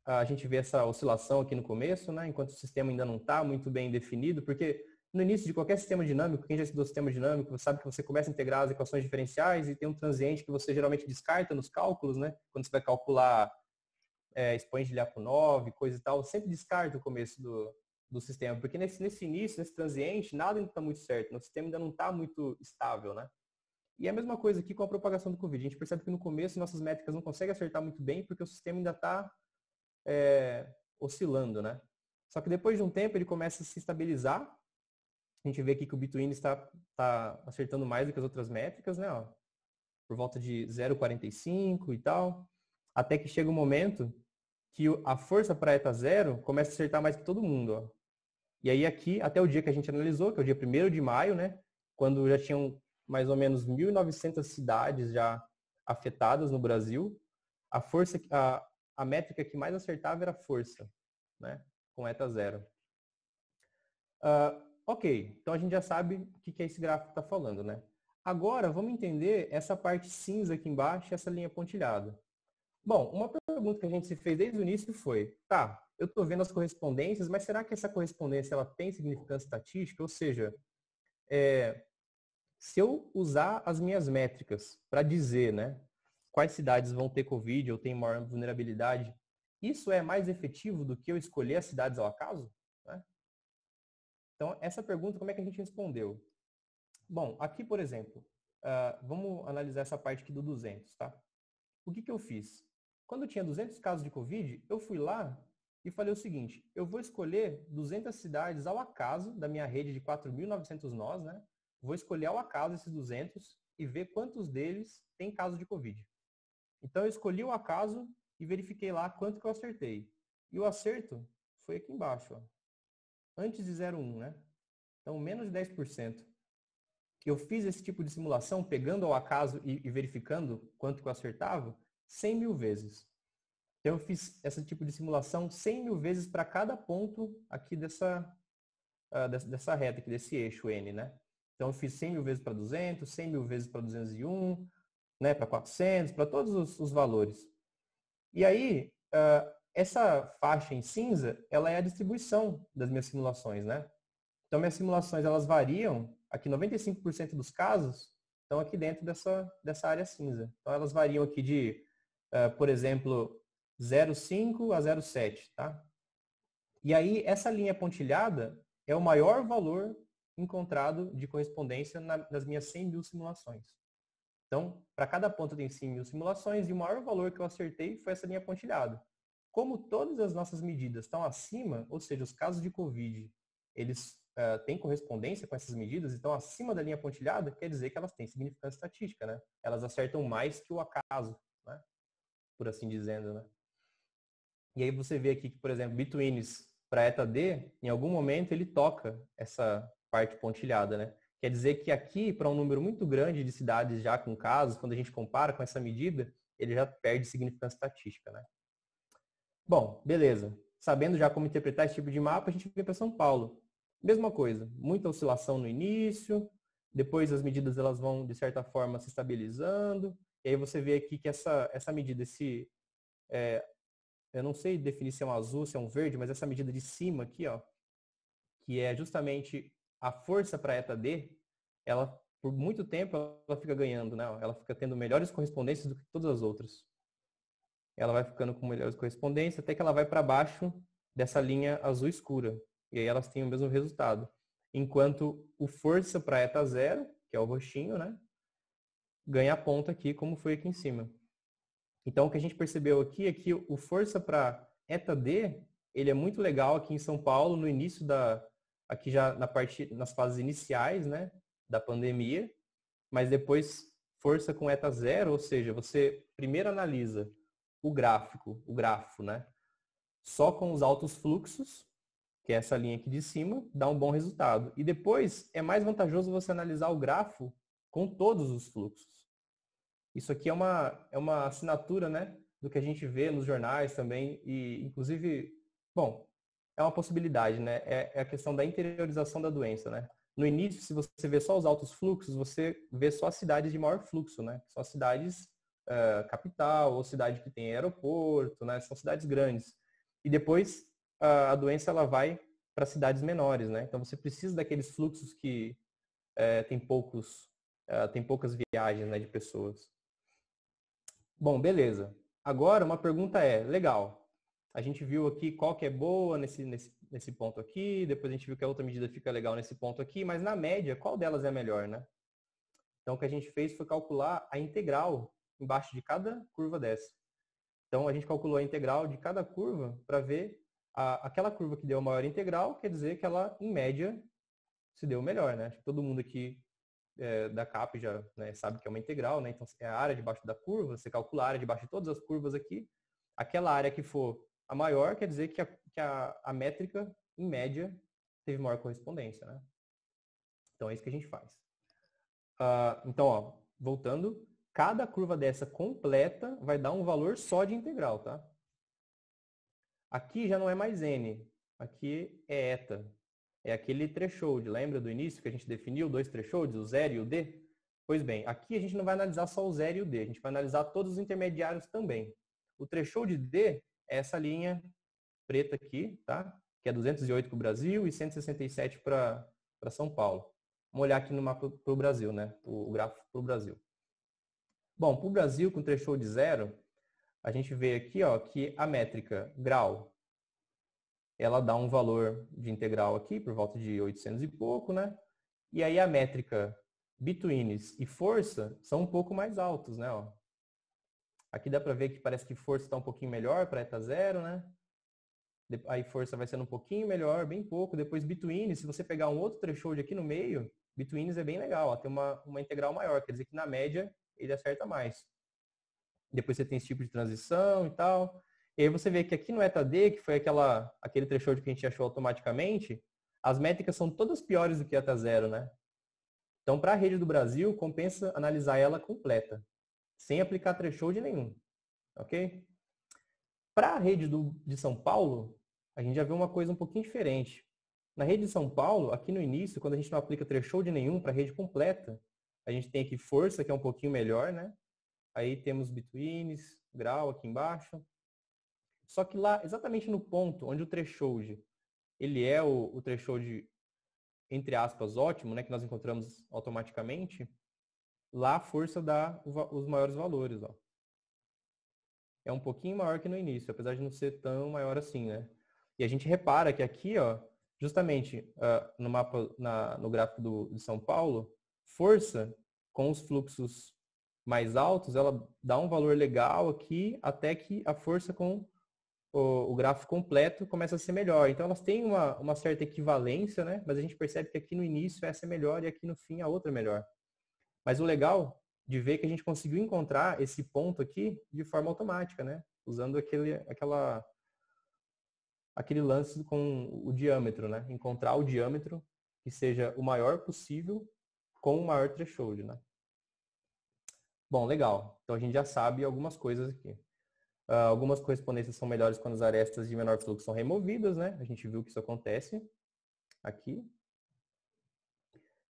a gente vê essa oscilação aqui no começo, né? Enquanto o sistema ainda não está muito bem definido, porque no início de qualquer sistema dinâmico, quem já estudou sistema dinâmico sabe que você começa a integrar as equações diferenciais e tem um transiente que você geralmente descarta nos cálculos, né? Quando você vai calcular expoente de Lyapunov, coisa e tal, sempre descarta o começo do sistema, porque nesse início, nesse transiente, nada ainda está muito certo, o sistema ainda não está muito estável, né? E é a mesma coisa aqui com a propagação do Covid. A gente percebe que no começo nossas métricas não conseguem acertar muito bem porque o sistema ainda está oscilando, né? Só que depois de um tempo ele começa a se estabilizar. A gente vê aqui que o Between está acertando mais do que as outras métricas, né? Ó, por volta de 0,45 e tal, até que chega um momento que a força para eta 0 começa a acertar mais que todo mundo. Ó. E aí aqui, até o dia que a gente analisou, que é o dia 1º de maio, né? Quando já tinham mais ou menos 1.900 cidades já afetadas no Brasil, a métrica que mais acertava era a força, né? Com eta 0. Ok, então a gente já sabe o que esse gráfico está falando, né? Agora, vamos entender essa parte cinza aqui embaixo e essa linha pontilhada. Bom, uma pergunta que a gente se fez desde o início foi, tá, eu estou vendo as correspondências, mas será que essa correspondência ela tem significância estatística? Ou seja, se eu usar as minhas métricas para dizer, né, quais cidades vão ter Covid ou têm maior vulnerabilidade, isso é mais efetivo do que eu escolher as cidades ao acaso? Né? Então, essa pergunta, como é que a gente respondeu? Bom, aqui, por exemplo, vamos analisar essa parte aqui do 200, tá? O que eu fiz? Quando eu tinha 200 casos de Covid, eu fui lá e falei o seguinte, eu vou escolher 200 cidades ao acaso da minha rede de 4.900 nós, né? Vou escolher ao acaso esses 200 e ver quantos deles têm caso de Covid. Então, eu escolhi o acaso e verifiquei lá quanto que eu acertei. E o acerto foi aqui embaixo, ó. Antes de 0,1, né? Então, menos de 10%. eu fiz esse tipo de simulação pegando ao acaso e verificando quanto que eu acertava 100 mil vezes. Então, eu fiz esse tipo de simulação 100 mil vezes para cada ponto aqui dessa reta, aqui desse eixo N, né? Então, eu fiz 100 mil vezes para 200, 100 mil vezes para 201, né, para 400, para todos os valores. E aí, essa faixa em cinza, ela é a distribuição das minhas simulações, né? Então, minhas simulações, elas variam, aqui 95% dos casos, estão aqui dentro dessa área cinza. Então, elas variam aqui de, por exemplo, 0,5 a 0,7, tá? E aí, essa linha pontilhada é o maior valor encontrado de correspondência nas minhas 100 mil simulações. Então, para cada ponto tem 100 mil simulações e o maior valor que eu acertei foi essa linha pontilhada. Como todas as nossas medidas estão acima, ou seja, os casos de Covid, eles têm correspondência com essas medidas, então acima da linha pontilhada, quer dizer que elas têm significância estatística, né? Elas acertam mais que o acaso, né? Por assim dizendo, né? E aí você vê aqui que, por exemplo, Betweens para eta D, em algum momento ele toca essa parte pontilhada, né? Quer dizer que aqui, para um número muito grande de cidades já com casos, quando a gente compara com essa medida, ele já perde significância estatística, né? Bom, beleza. Sabendo já como interpretar esse tipo de mapa, a gente vem para São Paulo. Mesma coisa, muita oscilação no início, depois as medidas elas vão, de certa forma, se estabilizando, e aí você vê aqui que essa medida, eu não sei definir se é um azul, se é um verde, mas essa medida de cima aqui, ó, que é justamente a força para eta D, ela, por muito tempo, ela fica ganhando, né? Ela fica tendo melhores correspondências do que todas as outras. Ela vai ficando com melhores correspondências até que ela vai para baixo dessa linha azul escura. E aí elas têm o mesmo resultado. Enquanto o força para eta zero, que é o roxinho, né? Ganha ponta aqui, como foi aqui em cima. Então, o que a gente percebeu aqui é que o força para eta D, ele é muito legal aqui em São Paulo, no início aqui já nas fases iniciais, né, da pandemia, mas depois força com eta zero, ou seja, você primeiro analisa o grafo, né, só com os altos fluxos, que é essa linha aqui de cima, dá um bom resultado. E depois é mais vantajoso você analisar o grafo com todos os fluxos. Isso aqui é uma assinatura, né, do que a gente vê nos jornais também e, inclusive, bom, é uma possibilidade, né? É a questão da interiorização da doença, né? No início, se você vê só os altos fluxos, você vê só as cidades de maior fluxo, né? Só as cidades capital ou cidade que tem aeroporto, né? São cidades grandes. E depois a doença ela vai para cidades menores, né? Então você precisa daqueles fluxos que tem poucas viagens, né, de pessoas. Bom, beleza. Agora uma pergunta legal, a gente viu aqui qual que é boa nesse ponto aqui, depois a gente viu que a outra medida fica legal nesse ponto aqui, mas na média, qual delas é a melhor, né? Então o que a gente fez foi calcular a integral embaixo de cada curva dessa. Então a gente calculou a integral de cada curva para ver aquela curva que deu a maior integral, quer dizer que ela, em média, se deu melhor, né? Acho que todo mundo aqui da CAP já, né, sabe que é uma integral, né? Então é a área debaixo da curva, você calcula a área debaixo de todas as curvas aqui. Aquela área que for a maior quer dizer que a métrica, em média, teve maior correspondência, né? Então é isso que a gente faz. Então, ó, voltando, cada curva dessa completa vai dar um valor só de integral, tá? Aqui já não é mais n, aqui é eta. É aquele threshold, lembra do início que a gente definiu, dois thresholds, o 0 e o d? Pois bem, aqui a gente não vai analisar só o 0 e o d, a gente vai analisar todos os intermediários também. O threshold d é essa linha preta aqui, tá? Que é 208 para o Brasil e 167 para São Paulo. Vamos olhar aqui no mapa para o Brasil, né? O gráfico para o Brasil. Bom, para o Brasil, com threshold 0, a gente vê aqui ó, que a métrica grau, ela dá um valor de integral aqui, por volta de 800 e pouco, né? E aí a métrica betweens e força são um pouco mais altos, né? Ó. Aqui dá para ver que parece que força está um pouquinho melhor para eta zero, né? Aí força vai sendo um pouquinho melhor, bem pouco. Depois betweens, se você pegar um outro threshold aqui no meio, betweens é bem legal, ó, tem uma integral maior, quer dizer que na média ele acerta mais. Depois você tem esse tipo de transição e tal. E aí você vê que aqui no eta D, que foi aquele threshold que a gente achou automaticamente, as métricas são todas piores do que eta zero, né? Então, para a rede do Brasil, compensa analisar ela completa, sem aplicar threshold nenhum, ok? Para a rede de São Paulo, a gente já vê uma coisa um pouquinho diferente. Na rede de São Paulo, aqui no início, quando a gente não aplica threshold nenhum para a rede completa, a gente tem aqui força, que é um pouquinho melhor, né? Aí temos betweens, grau aqui embaixo. Só que lá, exatamente no ponto onde o threshold, ele é o threshold, entre aspas, ótimo, né? Que nós encontramos automaticamente, lá a força dá os maiores valores, ó. É um pouquinho maior que no início, apesar de não ser tão maior assim, né? E a gente repara que aqui, ó, justamente no mapa, no gráfico de São Paulo, força com os fluxos mais altos, ela dá um valor legal aqui, até que a força com o gráfico completo começa a ser melhor. Então elas têm uma certa equivalência, né? Mas a gente percebe que aqui no início essa é melhor e aqui no fim a outra é melhor. Mas o legal de ver que a gente conseguiu encontrar esse ponto aqui de forma automática, né? Usando aquele lance com o diâmetro, né? Encontrar o diâmetro que seja o maior possível com o maior threshold, né? Bom, legal. Então a gente já sabe algumas coisas aqui. Algumas correspondências são melhores quando as arestas de menor fluxo são removidas, né? A gente viu que isso acontece aqui.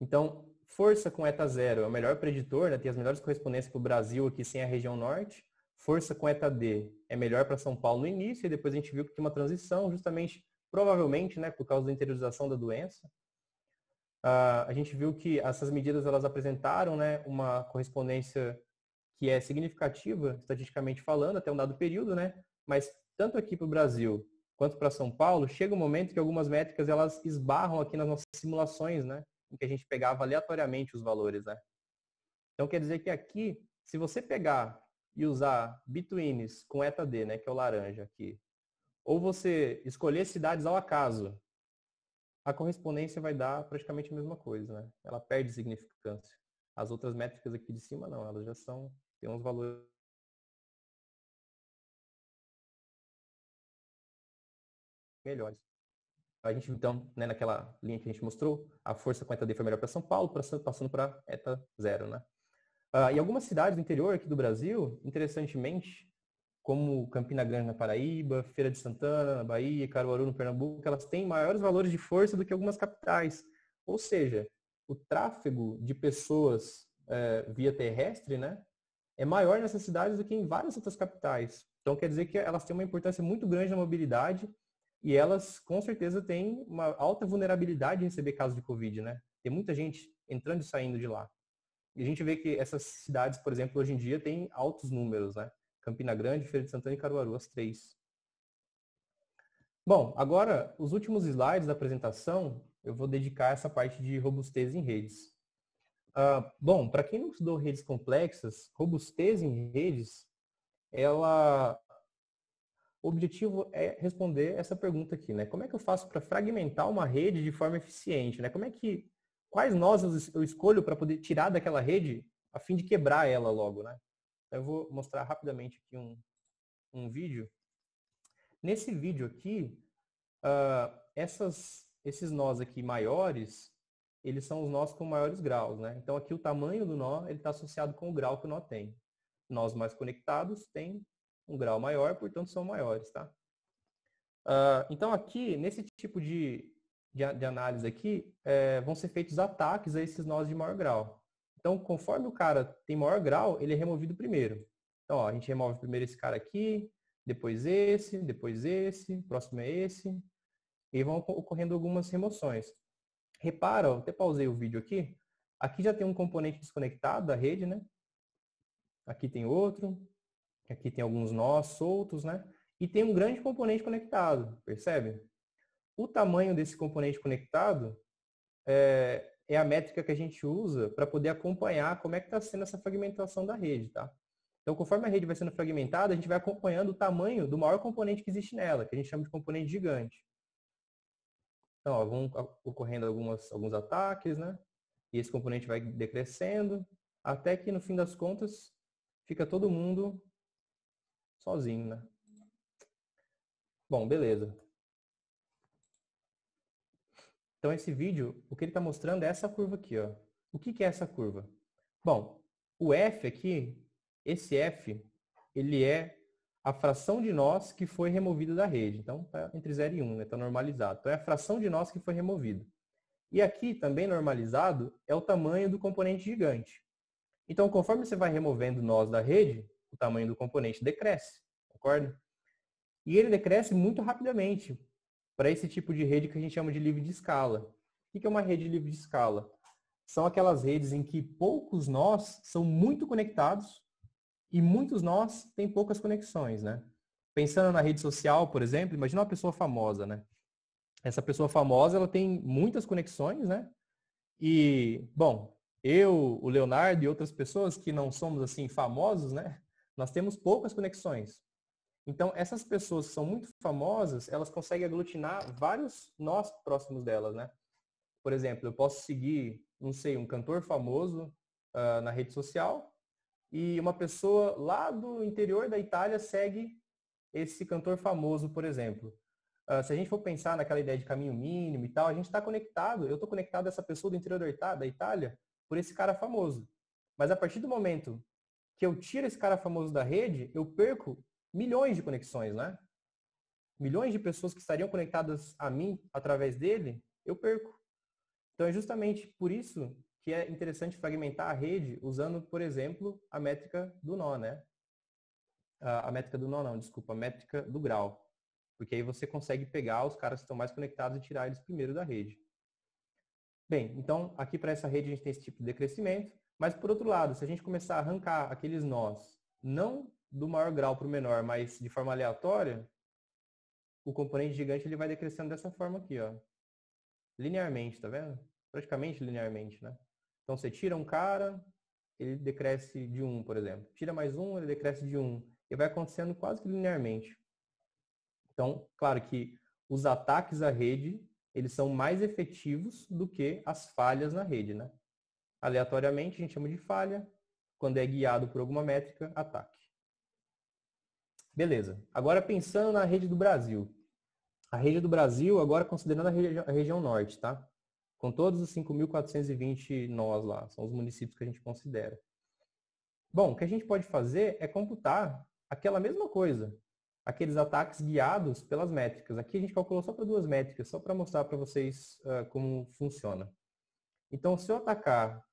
Então, força com eta zero é o melhor preditor, né? Tem as melhores correspondências para o Brasil aqui sem a região norte. Força com eta D é melhor para São Paulo no início, e depois a gente viu que tinha uma transição, justamente, provavelmente, né, por causa da interiorização da doença. A gente viu que essas medidas elas apresentaram, né, uma correspondência que é significativa, estatisticamente falando, até um dado período, né? Mas tanto aqui para o Brasil quanto para São Paulo, chega um momento que algumas métricas elas esbarram aqui nas nossas simulações, né? Em que a gente pegava aleatoriamente os valores, né? Então quer dizer que aqui, se você pegar e usar betweens com eta D, né, que é o laranja aqui, ou você escolher cidades ao acaso, a correspondência vai dar praticamente a mesma coisa, né? Ela perde significância. As outras métricas aqui de cima não, elas já têm uns valores melhores. A gente, então, né, naquela linha que a gente mostrou, a força com eta D foi melhor para São Paulo, passando para eta zero, né? E algumas cidades do interior aqui do Brasil, interessantemente, como Campina Grande na Paraíba, Feira de Santana na Bahia, Caruaru no Pernambuco, elas têm maiores valores de força do que algumas capitais. Ou seja, o tráfego de pessoas via terrestre, né, é maior nessas cidades do que em várias outras capitais. Então quer dizer que elas têm uma importância muito grande na mobilidade e elas com certeza têm uma alta vulnerabilidade em receber casos de Covid, né? Tem muita gente entrando e saindo de lá. E a gente vê que essas cidades, por exemplo, hoje em dia têm altos números, né? Campina Grande, Feira de Santana e Caruaru, as três. Bom, agora, os últimos slides da apresentação, eu vou dedicar essa parte de robustez em redes. Bom, para quem não estudou redes complexas, robustez em redes, o objetivo é responder essa pergunta aqui, né? Como é que eu faço para fragmentar uma rede de forma eficiente, né? Quais nós eu escolho para poder tirar daquela rede a fim de quebrar ela logo, né? Eu vou mostrar rapidamente aqui um vídeo. Nesse vídeo aqui, esses nós aqui maiores, eles são os nós com maiores graus, né? Então aqui o tamanho do nó, ele está associado com o grau que o nó tem. Nós mais conectados têm um grau maior, portanto são maiores, tá? Então aqui, nesse tipo de análise aqui, vão ser feitos ataques a esses nós de maior grau. Então, conforme o cara tem maior grau, ele é removido primeiro. Então, ó, a gente remove primeiro esse cara aqui, depois esse, próximo é esse, e vão ocorrendo algumas remoções. Repara, ó, até pausei o vídeo aqui, aqui já tem um componente desconectado da rede, né? Aqui tem outro, aqui tem alguns nós soltos, né? E tem um grande componente conectado, percebe? O tamanho desse componente conectado é a métrica que a gente usa para poder acompanhar como é que está sendo essa fragmentação da rede, tá? Então, conforme a rede vai sendo fragmentada, a gente vai acompanhando o tamanho do maior componente que existe nela, que a gente chama de componente gigante. Então, ó, vão ocorrendo alguns ataques, né? E esse componente vai decrescendo, até que, no fim das contas, fica todo mundo sozinho, né? Bom, beleza. Então esse vídeo, o que ele está mostrando é essa curva aqui, ó. O que é essa curva? Bom, o F aqui, esse F, ele é a fração de nós que foi removida da rede. Então, está entre 0 e 1, está normalizado. Então, é a fração de nós que foi removida. E aqui, também normalizado, é o tamanho do componente gigante. Então, conforme você vai removendo nós da rede, o tamanho do componente decresce, concorda? E ele decresce muito rapidamente para esse tipo de rede que a gente chama de livre de escala. O que é uma rede livre de escala? São aquelas redes em que poucos nós são muito conectados e muitos nós têm poucas conexões, né? Pensando na rede social, por exemplo, imagina uma pessoa famosa, né? Essa pessoa famosa, ela tem muitas conexões, né? E, bom, eu, o Leonardo e outras pessoas que não somos, assim, famosos, né? Nós temos poucas conexões. Então, essas pessoas que são muito famosas, elas conseguem aglutinar vários nós próximos delas, né? Por exemplo, eu posso seguir, não sei, um cantor famoso na rede social e uma pessoa lá do interior da Itália segue esse cantor famoso, por exemplo. Se a gente for pensar naquela ideia de caminho mínimo e tal, a gente está conectado, eu estou conectado a essa pessoa do interior da Itália por esse cara famoso. Mas a partir do momento que eu tiro esse cara famoso da rede, eu perco milhões de conexões, né? Milhões de pessoas que estariam conectadas a mim através dele, eu perco. Então é justamente por isso que é interessante fragmentar a rede usando, por exemplo, a métrica do nó, né? A métrica do nó não, desculpa, a métrica do grau. Porque aí você consegue pegar os caras que estão mais conectados e tirar eles primeiro da rede. Bem, então aqui para essa rede a gente tem esse tipo de decrescimento, mas por outro lado, se a gente começar a arrancar aqueles nós, não do maior grau para o menor, mas de forma aleatória, o componente gigante ele vai decrescendo dessa forma aqui, ó. Linearmente, tá vendo? Praticamente linearmente, né? Então você tira um cara, ele decresce de 1, por exemplo. Tira mais um, ele decresce de 1. E vai acontecendo quase que linearmente. Então, claro que os ataques à rede, eles são mais efetivos do que as falhas na rede, né? Aleatoriamente, a gente chama de falha. Quando é guiado por alguma métrica, ataque. Beleza. Agora pensando na rede do Brasil. A rede do Brasil, agora considerando a região norte, tá? Com todos os 5.420 nós lá, são os municípios que a gente considera. Bom, o que a gente pode fazer é computar aquela mesma coisa, aqueles ataques guiados pelas métricas. Aqui a gente calculou só para 2 métricas, só para mostrar para vocês como funciona. Então, se eu atacar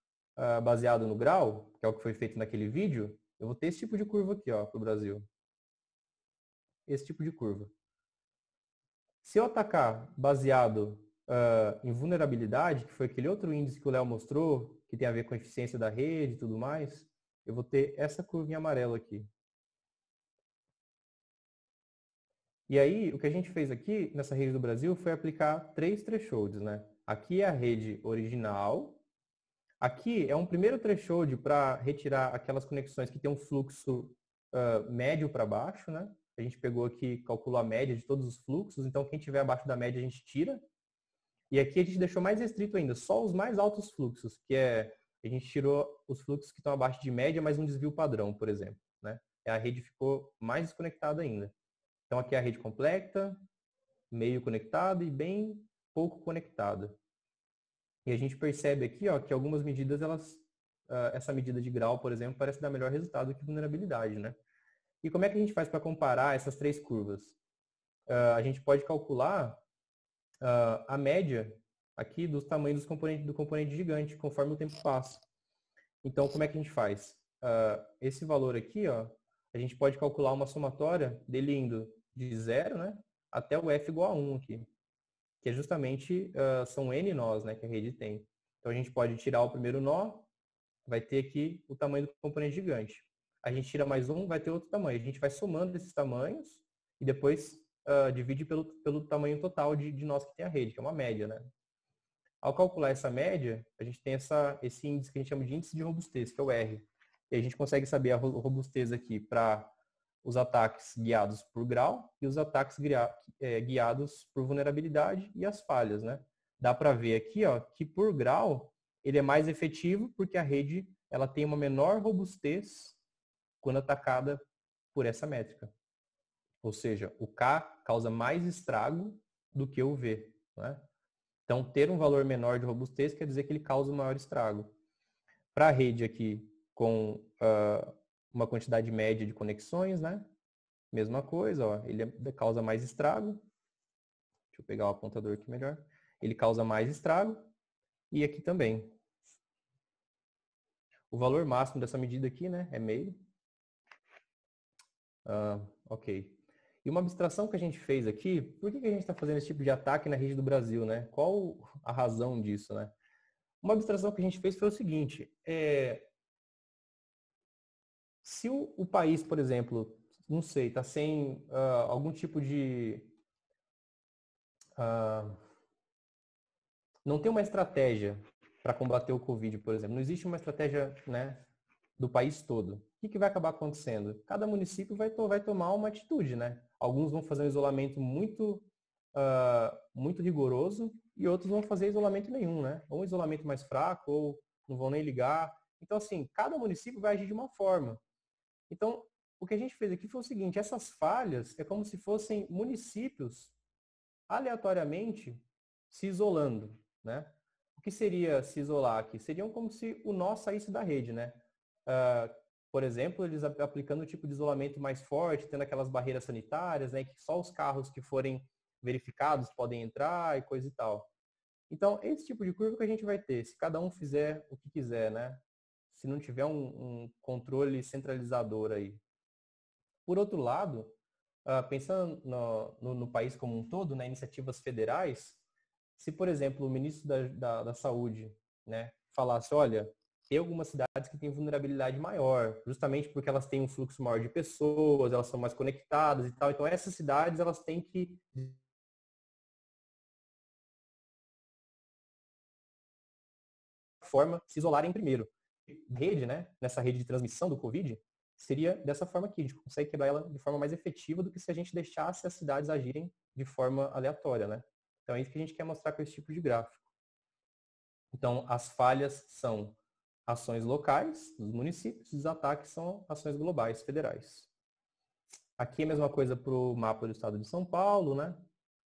baseado no grau, que é o que foi feito naquele vídeo, eu vou ter esse tipo de curva aqui, ó, para o Brasil. Esse tipo de curva. Se eu atacar baseado em vulnerabilidade, que foi aquele outro índice que o Léo mostrou, que tem a ver com a eficiência da rede e tudo mais, eu vou ter essa curva em amarelo aqui. E aí, o que a gente fez aqui, nessa rede do Brasil, foi aplicar 3 thresholds, né? Aqui é a rede original. Aqui é um primeiro threshold para retirar aquelas conexões que tem um fluxo médio para baixo, né? A gente pegou aqui, calculou a média de todos os fluxos, então quem tiver abaixo da média a gente tira. E aqui a gente deixou mais restrito ainda, só os mais altos fluxos, que é, a gente tirou os fluxos que estão abaixo de média, mas um desvio padrão, por exemplo, né? A rede ficou mais desconectada ainda. Então aqui é a rede completa, meio conectada e bem pouco conectada. E a gente percebe aqui, ó, que algumas medidas, essa medida de grau, por exemplo, parece dar melhor resultado que vulnerabilidade, né? E como é que a gente faz para comparar essas 3 curvas? A gente pode calcular a média aqui dos tamanhos do componente gigante, conforme o tempo passa. Então, como é que a gente faz? Esse valor aqui, ó, a gente pode calcular uma somatória dele indo de 0, né, até o f igual a 1 aqui, que é justamente, são n nós, né, que a rede tem. Então, a gente pode tirar o primeiro nó, vai ter aqui o tamanho do componente gigante. A gente tira mais um, vai ter outro tamanho. A gente vai somando esses tamanhos e depois divide pelo tamanho total de nós que tem a rede, que é uma média, né? Ao calcular essa média, a gente tem esse índice que a gente chama de índice de robustez, que é o R. E a gente consegue saber a robustez aqui para os ataques guiados por grau e os ataques guiados por vulnerabilidade e as falhas, né? Dá para ver aqui, ó, que por grau ele é mais efetivo porque a rede ela tem uma menor robustez quando atacada por essa métrica. Ou seja, o K causa mais estrago do que o V, né? Então, ter um valor menor de robustez quer dizer que ele causa um maior estrago. Para a rede aqui, com uma quantidade média de conexões, né? Mesma coisa, ó, ele causa mais estrago. Deixa eu pegar o apontador aqui melhor. Ele causa mais estrago. E aqui também. O valor máximo dessa medida aqui, né, é meio. Ok. E uma abstração que a gente fez aqui, por que a gente está fazendo esse tipo de ataque na rede do Brasil, né? Qual a razão disso, né? Uma abstração que a gente fez foi o seguinte, se o país, por exemplo, não sei, está sem algum tipo de... não tem uma estratégia para combater o Covid, por exemplo. Não existe uma estratégia, né, do país todo. O que vai acabar acontecendo? Cada município vai tomar uma atitude, né? Alguns vão fazer um isolamento muito rigoroso e outros vão fazer isolamento nenhum, né? Ou um isolamento mais fraco, ou não vão nem ligar. Então, assim, cada município vai agir de uma forma. Então, o que a gente fez aqui foi o seguinte, essas falhas é como se fossem municípios aleatoriamente se isolando, né? O que seria se isolar aqui? Seriam como se o nó saísse da rede, né? Por exemplo, eles aplicando o tipo de isolamento mais forte, tendo aquelas barreiras sanitárias, né? Que só os carros que forem verificados podem entrar e coisa e tal. Então, esse tipo de curva que a gente vai ter, se cada um fizer o que quiser, né? Se não tiver um controle centralizador aí. Por outro lado, pensando no país como um todo, né, iniciativas federais, se, por exemplo, o ministro da Saúde, né, falasse, olha, tem algumas cidades que têm vulnerabilidade maior, justamente porque elas têm um fluxo maior de pessoas, elas são mais conectadas e tal, então essas cidades elas têm que forma se isolarem primeiro. Rede, né, nessa rede de transmissão do Covid, seria dessa forma aqui, a gente consegue quebrar ela de forma mais efetiva do que se a gente deixasse as cidades agirem de forma aleatória, né? Então é isso que a gente quer mostrar com esse tipo de gráfico. Então as falhas são ações locais dos municípios, os ataques são ações globais, federais. Aqui é a mesma coisa para o mapa do estado de São Paulo, né?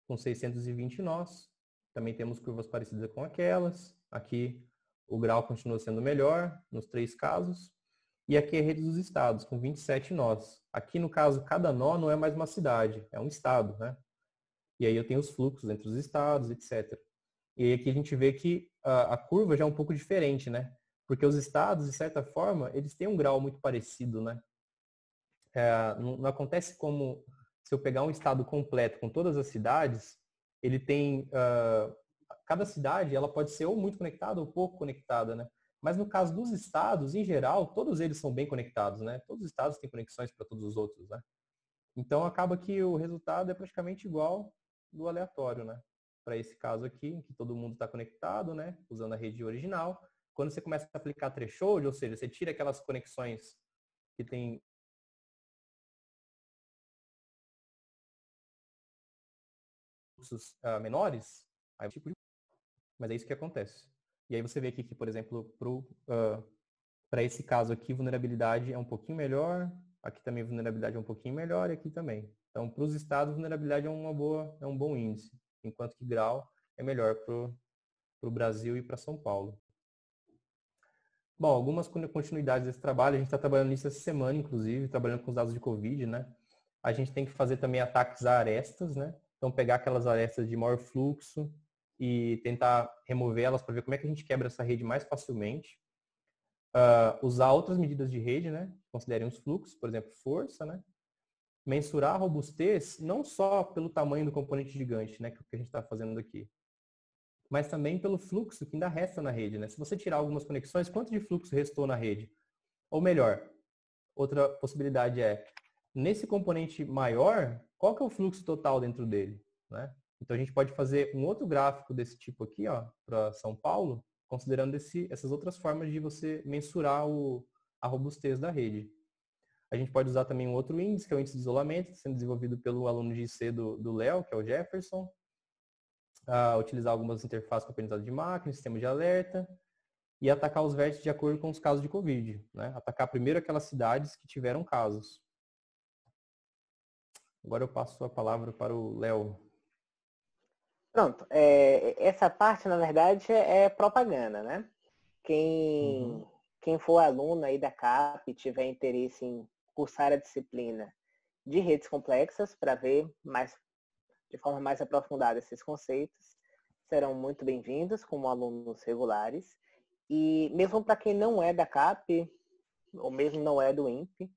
Com 620 nós. Também temos curvas parecidas com aquelas. Aqui o grau continua sendo melhor nos 3 casos. E aqui é a rede dos estados, com 27 nós. Aqui, no caso, cada nó não é mais uma cidade, é um estado, né? E aí eu tenho os fluxos entre os estados, etc. E aí aqui a gente vê que a curva já é um pouco diferente, né? Porque os estados, de certa forma, eles têm um grau muito parecido, né? Não acontece como se eu pegar um estado completo com todas as cidades, ele tem... cada cidade, ela pode ser ou muito conectada ou pouco conectada, né? Mas no caso dos estados, em geral, todos eles são bem conectados, né? Todos os estados têm conexões para todos os outros, né? Então acaba que o resultado é praticamente igual do aleatório, né? Para esse caso aqui, em que todo mundo está conectado, né? Usando a rede original. Quando você começa a aplicar threshold, ou seja, você tira aquelas conexões que tem fluxos menores, aí mas é isso que acontece. E aí você vê aqui que, por exemplo, para esse caso aqui, vulnerabilidade é um pouquinho melhor, aqui também vulnerabilidade é um pouquinho melhor e aqui também. Então, para os estados, vulnerabilidade é um bom índice, enquanto que grau é melhor para o Brasil e para São Paulo. Bom, algumas continuidades desse trabalho, a gente está trabalhando nisso essa semana, inclusive, trabalhando com os dados de Covid, né? A gente tem que fazer também ataques a arestas, né? Então, pegar aquelas arestas de maior fluxo e tentar remover elas para ver como é que a gente quebra essa rede mais facilmente. Usar outras medidas de rede, né? Considerem os fluxos, por exemplo, força, né? Mensurar a robustez não só pelo tamanho do componente gigante, né? Que é o que a gente está fazendo aqui, mas também pelo fluxo que ainda resta na rede, né? Se você tirar algumas conexões, quanto de fluxo restou na rede? Ou melhor, outra possibilidade é, nesse componente maior, qual que é o fluxo total dentro dele, né? Então a gente pode fazer um outro gráfico desse tipo aqui, ó, para São Paulo, considerando essas outras formas de você mensurar a robustez da rede. A gente pode usar também um outro índice, que é o índice de isolamento, sendo desenvolvido pelo aluno de IC do Léo, que é o Jefferson. Utilizar algumas interfaces com aprendizado de máquina, sistema de alerta, e atacar os vértices de acordo com os casos de Covid, né? Atacar primeiro aquelas cidades que tiveram casos. Agora eu passo a palavra para o Léo. Pronto. Essa parte, na verdade, é propaganda, né? Quem quem for aluno aí da CAP e tiver interesse em cursar a disciplina de redes complexas para ver de forma mais aprofundada esses conceitos, serão muito bem-vindos como alunos regulares. E mesmo para quem não é da CAP, ou mesmo não é do INPE,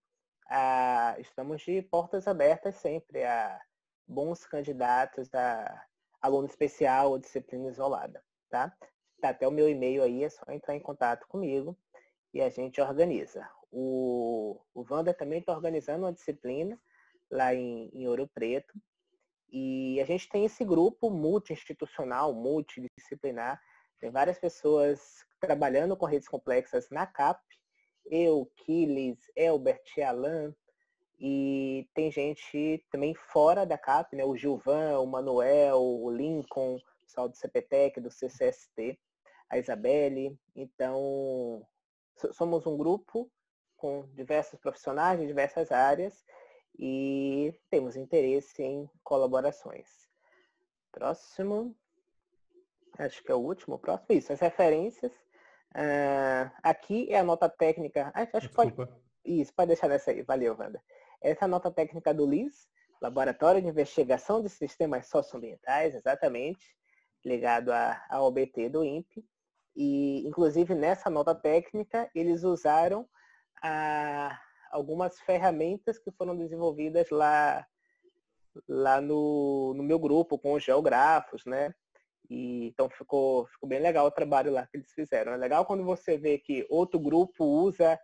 estamos de portas abertas sempre a bons candidatos a aluno especial ou disciplina isolada, tá? Tá até o meu e-mail aí, é só entrar em contato comigo e a gente organiza. O Wander também está organizando uma disciplina lá em Ouro Preto e a gente tem esse grupo multi-institucional, multidisciplinar, tem várias pessoas trabalhando com redes complexas na CAP, eu, Kiles, Elbert, Alan, e tem gente também fora da CAP, né? O Gilvan, o Manuel, o Lincoln, o pessoal do CPTEC, do CCST, a Isabelle. Então, somos um grupo com diversos profissionais de diversas áreas e temos interesse em colaborações. Próximo. Acho que é o último, próximo. Isso, as referências. Aqui é a nota técnica. Acho que pode. Isso, pode deixar nessa aí. Valeu, Wanda. Essa é a nota técnica do LIS, Laboratório de Investigação de Sistemas Socioambientais, exatamente, ligado à OBT do INPE. E, inclusive, nessa nota técnica, eles usaram algumas ferramentas que foram desenvolvidas lá no meu grupo, com os geógrafos, né? E, então ficou bem legal o trabalho lá que eles fizeram. É legal quando você vê que outro grupo usa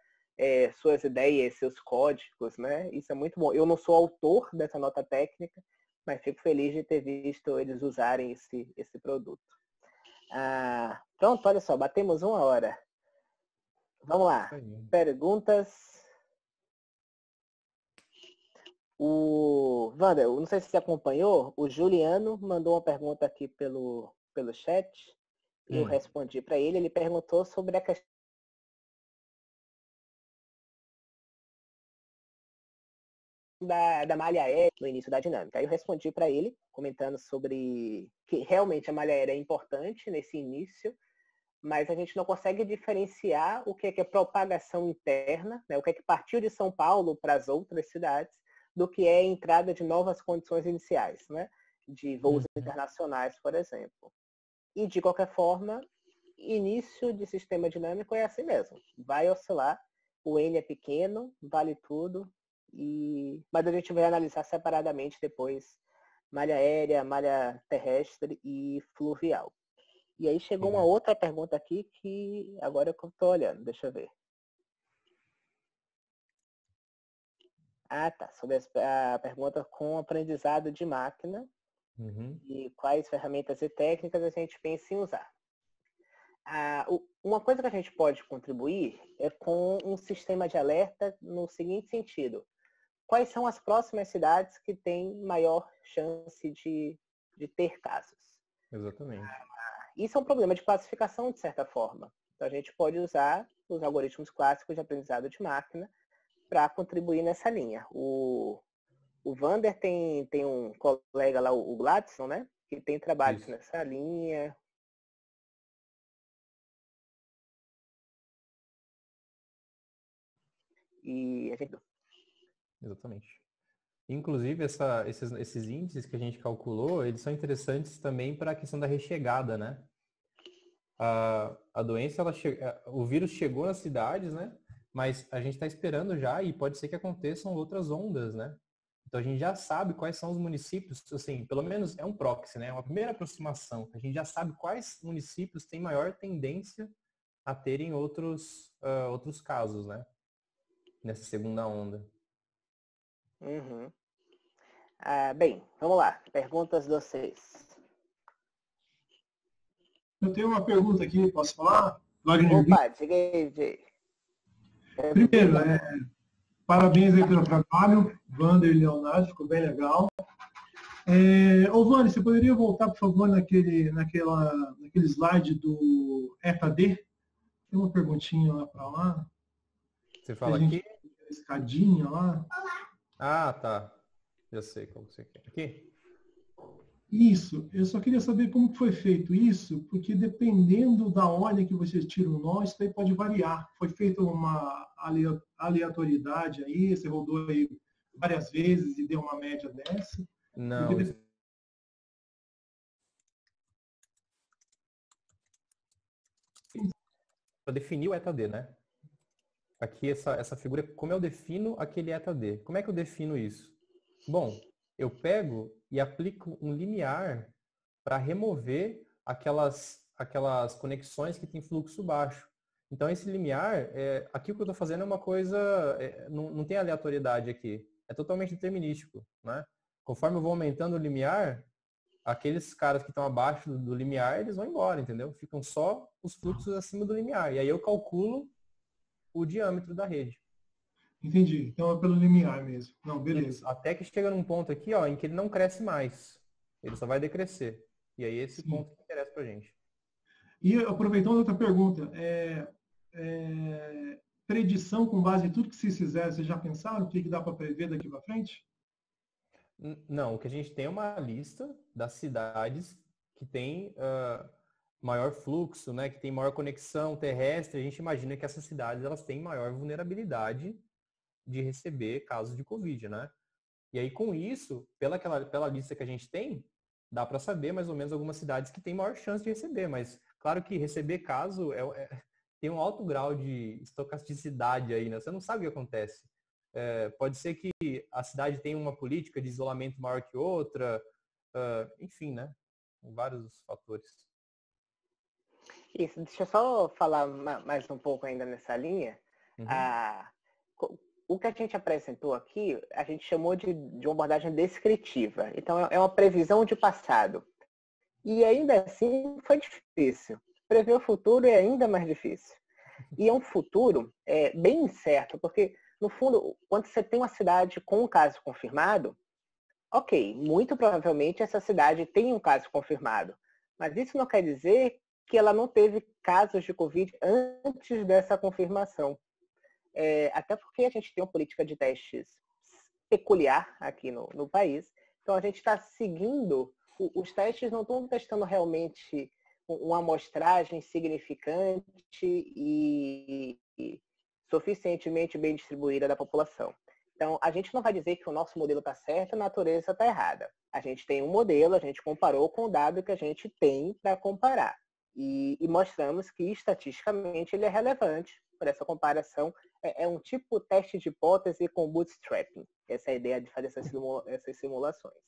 suas ideias, seus códigos, né? Isso é muito bom. Eu não sou autor dessa nota técnica, mas fico feliz de ter visto eles usarem esse produto. Pronto, olha só, batemos 1 hora. Vamos lá. Perguntas. Wander, eu não sei se você acompanhou, o Juliano mandou uma pergunta aqui pelo chat. Eu respondi para ele. Ele perguntou sobre a questão da malha aérea no início da dinâmica. Aí eu respondi para ele, comentando sobre que realmente a malha aérea é importante nesse início, mas a gente não consegue diferenciar o que é propagação interna, né, o que partiu de São Paulo para as outras cidades, do que é a entrada de novas condições iniciais, né, de voos internacionais, por exemplo. E, de qualquer forma, início de sistema dinâmico é assim mesmo. Vai oscilar, o N é pequeno, vale tudo, mas a gente vai analisar separadamente depois malha aérea, malha terrestre e fluvial. E aí chegou uma outra pergunta aqui que agora eu estou olhando, deixa eu ver. Tá, sobre a pergunta com aprendizado de máquina e quais ferramentas e técnicas a gente pensa em usar. Uma coisa que a gente pode contribuir é com um sistema de alerta no seguinte sentido. Quais são as próximas cidades que têm maior chance de ter casos? Exatamente. Isso é um problema de classificação, de certa forma. Então, a gente pode usar os algoritmos clássicos de aprendizado de máquina para contribuir nessa linha. O Wander tem um colega lá, o Gladson, né? Que tem trabalhos nessa linha. E a gente... Exatamente. Inclusive, esses índices que a gente calculou, eles são interessantes também para a questão da rechegada, né? A doença, o vírus chegou nas cidades, né? Mas a gente está esperando já e pode ser que aconteçam outras ondas, né? Então a gente já sabe quais são os municípios, assim, pelo menos é um proxy, né? Uma primeira aproximação. A gente já sabe quais municípios têm maior tendência a terem outros casos, né? Nessa segunda onda. Bem, vamos lá. Perguntas de vocês. Eu tenho uma pergunta aqui, posso falar? Wagner. Opa, diga aí, Jay. Primeiro, parabéns aí pelo trabalho, Wander e Leonardo, ficou bem legal. Wander, você poderia voltar, por favor, naquele slide do ETAD? Tem uma perguntinha lá para lá. Você fala aqui? Escadinha lá. Tá. Já sei qual você quer. Aqui? Isso, eu só queria saber como que foi feito isso, porque dependendo da ordem que você tira o nó, isso daí pode variar. Foi feita uma aleatoriedade aí, você rodou aí várias vezes e deu uma média dessa. Não, Porque para definir o ETA-D, né? Aqui essa figura, como eu defino aquele ETA-D? Como é que eu defino isso? Bom, eu pego e aplico um limiar para remover aquelas conexões que tem fluxo baixo. Então, esse limiar, aqui o que eu estou fazendo é uma coisa, não tem aleatoriedade aqui, é totalmente determinístico, né? Conforme eu vou aumentando o limiar, aqueles caras que estão abaixo do limiar, eles vão embora, entendeu? Ficam só os fluxos acima do limiar. E aí eu calculo o diâmetro da rede. entendi. Então é pelo limiar mesmo. Não, beleza. Isso. Até que chega num ponto aqui, ó, em que ele não cresce mais. Ele só vai decrescer. E aí esse Sim. ponto que interessa pra gente. E aproveitando outra pergunta, predição com base em tudo que vocês fizeram, vocês já pensaram o que dá para prever daqui para frente? Não, o que a gente tem é uma lista das cidades que tem maior fluxo, né, que tem maior conexão terrestre. A gente imagina que essas cidades elas têm maior vulnerabilidade de receber casos de Covid, né? E aí com isso, pela lista que a gente tem, dá para saber mais ou menos algumas cidades que têm maior chance de receber. Mas claro que receber caso tem um alto grau de estocasticidade aí, né? Você não sabe o que acontece. Pode ser que a cidade tenha uma política de isolamento maior que outra, enfim, né? Vários fatores. Isso, deixa eu só falar mais um pouco ainda nessa linha. Uhum. O que a gente apresentou aqui, a gente chamou de uma abordagem descritiva. Então, é uma previsão de passado. E ainda assim, foi difícil. Prever o futuro é ainda mais difícil. E é um futuro bem incerto, porque, no fundo, quando você tem uma cidade com um caso confirmado, ok, muito provavelmente essa cidade tem um caso confirmado. Mas isso não quer dizer que ela não teve casos de Covid antes dessa confirmação. Até porque a gente tem uma política de testes peculiar aqui no país. Então, a gente está seguindo, os testes não estão testando realmente uma amostragem significante e suficientemente bem distribuída da população. Então, a gente não vai dizer que o nosso modelo está certo e a natureza está errada. A gente tem um modelo, a gente comparou com o dado que a gente tem para comparar. E mostramos que, estatisticamente, ele é relevante por essa comparação. É um tipo de teste de hipótese com bootstrapping. Essa é a ideia de fazer essas simulações.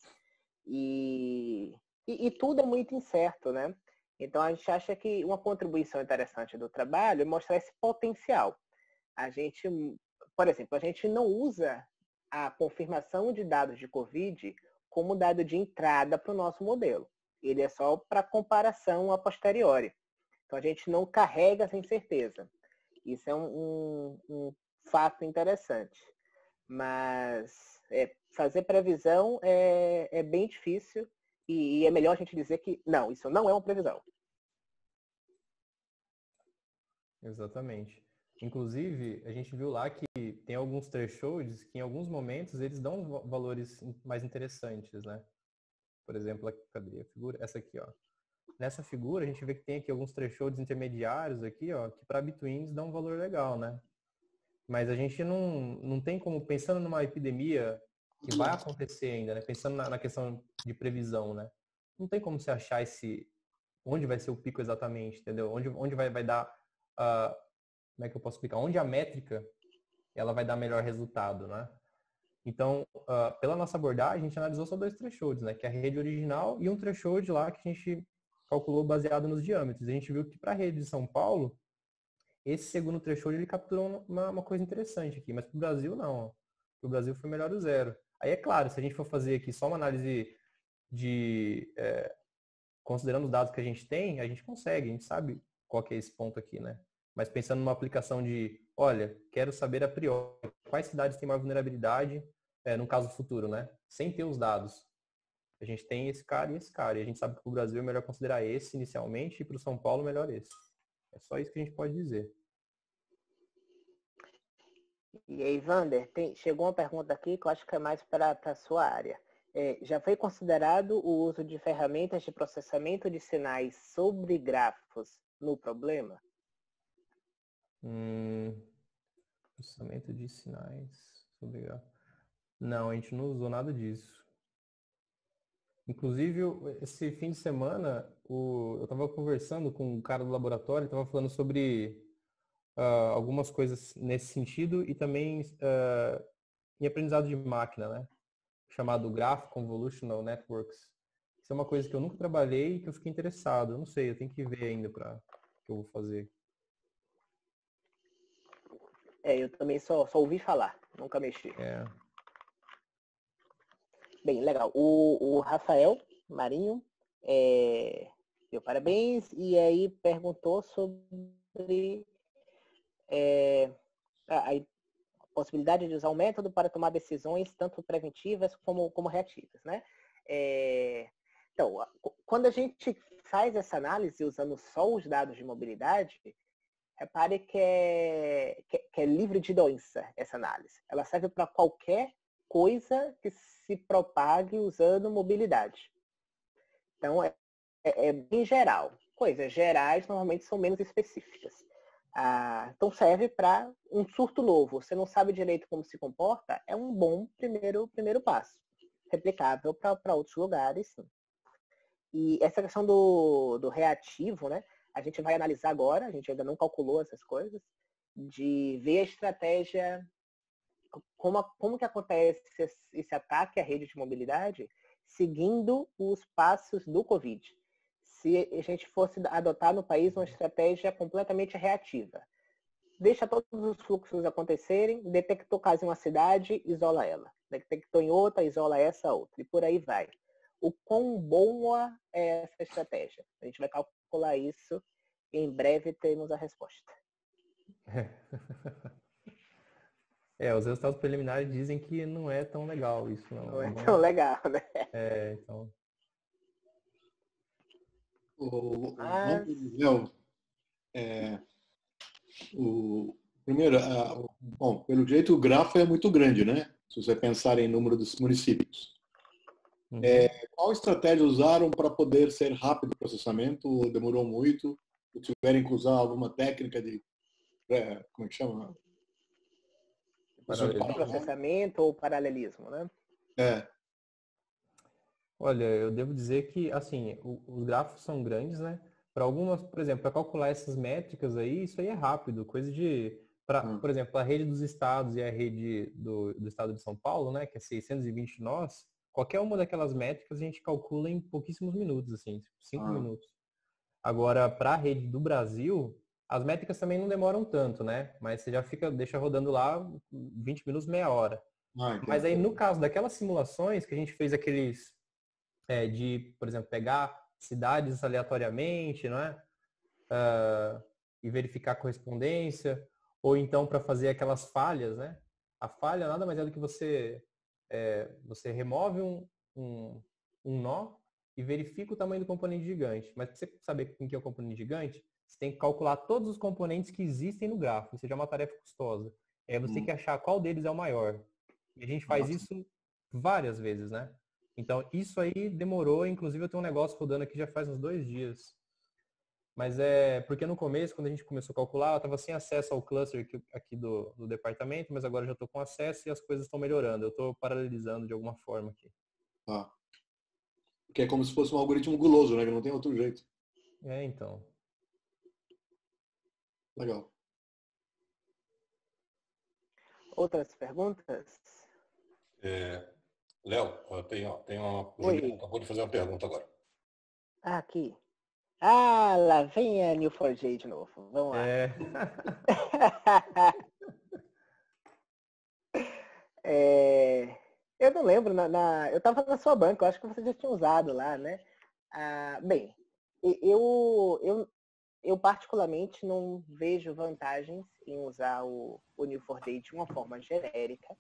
E tudo é muito incerto, né? Então, a gente acha que uma contribuição interessante do trabalho é mostrar esse potencial. Por exemplo, a gente não usa a confirmação de dados de Covid como dado de entrada para o nosso modelo. Ele é só para comparação a posteriori. Então, a gente não carrega essa incerteza. Isso é um fato interessante. Mas fazer previsão é bem difícil e é melhor a gente dizer que não, isso não é uma previsão. Exatamente. Inclusive, a gente viu lá que tem alguns thresholds que em alguns momentos eles dão valores mais interessantes, né? Por exemplo, cadê a figura? Essa aqui, ó. Nessa figura, a gente vê que tem aqui alguns thresholds intermediários aqui, ó, que para betweens dão um valor legal, né? Mas a gente não tem como, pensando numa epidemia que vai acontecer ainda, né? Pensando na questão de previsão, né? Não tem como você achar onde vai ser o pico exatamente, entendeu? Onde vai dar, como é que eu posso explicar? Onde a métrica, ela vai dar melhor resultado, né? Então, pela nossa abordagem, a gente analisou só 2 thresholds, né? Que é a rede original e um threshold lá que a gente calculou baseado nos diâmetros. A gente viu que para a rede de São Paulo, esse segundo threshold ele capturou uma coisa interessante aqui, mas para o Brasil não. Para o Brasil foi melhor o 0. Aí é claro, se a gente for fazer aqui só uma análise considerando os dados que a gente tem, a gente consegue, a gente sabe qual que é esse ponto aqui, né? Mas pensando numa aplicação de, olha, quero saber a priori quais cidades têm maior vulnerabilidade no caso futuro, né? Sem ter os dados. A gente tem esse cara e esse cara. E a gente sabe que para o Brasil é melhor considerar esse inicialmente e para o São Paulo melhor esse. É só isso que a gente pode dizer. E aí, Wander, chegou uma pergunta aqui que eu acho que é mais para a sua área. Já foi considerado o uso de ferramentas de processamento de sinais sobre grafos no problema? Processamento de sinais sobre grafo. Não, a gente não usou nada disso. Inclusive, esse fim de semana, eu estava conversando com um cara do laboratório, estava falando sobre algumas coisas nesse sentido e também em aprendizado de máquina, né? Chamado Graph Convolutional Networks. Isso é uma coisa que eu nunca trabalhei e que eu fiquei interessado. Eu não sei, eu tenho que ver ainda para que eu vou fazer. Eu também só ouvi falar, nunca mexi. Bem, legal. O Rafael Marinho deu parabéns e aí perguntou sobre a possibilidade de usar o método para tomar decisões tanto preventivas como reativas, né? Então, quando a gente faz essa análise usando só os dados de mobilidade, repare que é livre de doença essa análise. Ela serve para qualquer coisa que se propague usando mobilidade. Então, é bem geral. Coisas gerais normalmente são menos específicas. Então, serve para um surto novo. Você não sabe direito como se comporta, é um bom primeiro passo. Replicável para outros lugares, sim. E essa questão do reativo, né? A gente vai analisar agora, a gente ainda não calculou essas coisas, de ver a estratégia, como que acontece esse ataque à rede de mobilidade, seguindo os passos do Covid. Se a gente fosse adotar no país uma estratégia completamente reativa. Deixa todos os fluxos acontecerem, detectou caso em uma cidade, isola ela. Detectou em outra, isola essa outra. E por aí vai. O quão boa é essa estratégia? A gente vai calcular isso e em breve teremos a resposta. Os resultados preliminares dizem que não é tão legal isso, não. Não é tão legal, né? Então... Primeiro, bom, pelo jeito o grafo é muito grande, né? Se você pensar em número dos municípios. Qual estratégia usaram para poder ser rápido o processamento? Ou demorou muito? Ou tiverem que usar alguma técnica de, como é que chama? Processamento ou paralelismo, né? Olha, eu devo dizer que, assim, os grafos são grandes, né? Para algumas, por exemplo, para calcular essas métricas aí, isso aí é rápido, coisa de, por exemplo, a rede dos estados e a rede do estado de São Paulo, né, que é 620 nós, qualquer uma daquelas métricas a gente calcula em pouquíssimos minutos, assim, 5 minutos. Agora, para a rede do Brasil, as métricas também não demoram tanto, né? Mas você já deixa rodando lá 20 minutos, meia hora. Mas aí, no caso daquelas simulações que a gente fez aqueles de, por exemplo, pegar cidades aleatoriamente, não é? E verificar a correspondência, ou então para fazer aquelas falhas, né? A falha nada mais é do que você remove um nó e verifica o tamanho do componente gigante. Mas para você saber quem que é o componente gigante, você tem que calcular todos os componentes que existem no grafo. Isso já é uma tarefa custosa. Aí você tem que achar qual deles é o maior. E a gente faz isso várias vezes, né? Então, isso aí demorou, inclusive eu tenho um negócio rodando aqui já faz uns 2 dias. Mas porque no começo, quando a gente começou a calcular, eu estava sem acesso ao cluster aqui do departamento, mas agora já estou com acesso e as coisas estão melhorando. Eu estou paralelizando de alguma forma aqui. Porque é como se fosse um algoritmo guloso, né? Que não tem outro jeito. Então. Legal. Outras perguntas? Léo, tem uma... O Juliano acabou de fazer uma pergunta agora. Aqui. Lá vem a Neo4j de novo. Vamos lá. Eu não lembro, eu estava na sua banca, eu acho que você já tinha usado lá, né? Bem, eu particularmente não vejo vantagens em usar o Neo4j de uma forma genérica.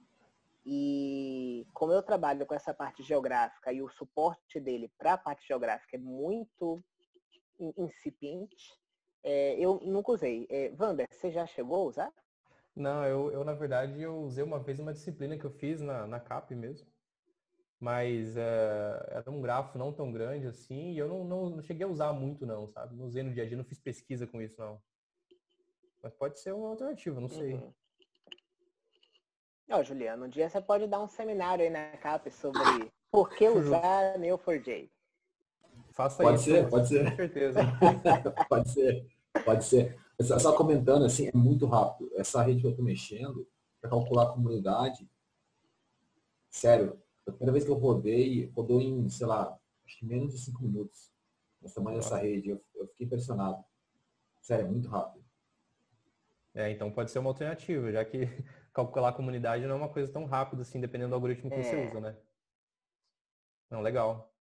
E como eu trabalho com essa parte geográfica e o suporte dele para a parte geográfica é muito incipiente, eu nunca usei. Wander, você já chegou a usar? Não, eu na verdade, eu usei uma vez uma disciplina que eu fiz na CAP mesmo. mas era um grafo não tão grande assim, e eu não cheguei a usar muito não, sabe? Não usei no dia a dia, não fiz pesquisa com isso não. Mas pode ser uma alternativa, não sei. Ó, Juliano, um dia você pode dar um seminário aí na CAP sobre por que usar Neo4j. Faça Pode isso. ser, pode ser. Com certeza. Pode ser. Só comentando, assim, é muito rápido. Essa rede que eu estou mexendo, para calcular a comunidade, sério, a primeira vez que eu rodou em, sei lá, acho que menos de 5 minutos. O tamanho dessa rede. Eu fiquei impressionado. Sério, é muito rápido. Então pode ser uma alternativa, já que calcular a comunidade não é uma coisa tão rápida assim, dependendo do algoritmo que você usa, né? Não, legal.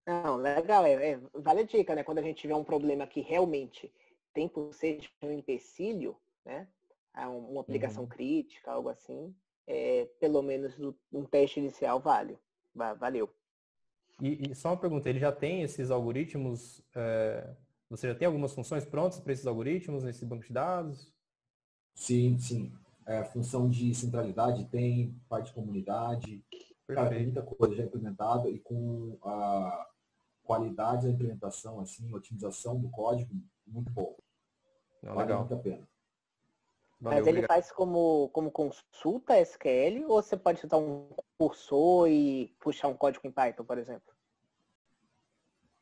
Não, legal. Vale a dica, né? Quando a gente tiver um problema que realmente tem por ser um empecilho, né? Uma aplicação crítica, algo assim, pelo menos um teste inicial valeu. E só uma pergunta, ele já tem esses algoritmos, você já tem algumas funções prontas para esses algoritmos nesse banco de dados? Sim, sim. Função de centralidade tem, parte de comunidade. Cara, tem muita coisa já implementada e com a qualidade da implementação, assim, otimização do código, muito bom. Vale muito a pena. Mas ele faz como consulta SQL ou você pode citar um cursor e puxar um código em Python, por exemplo?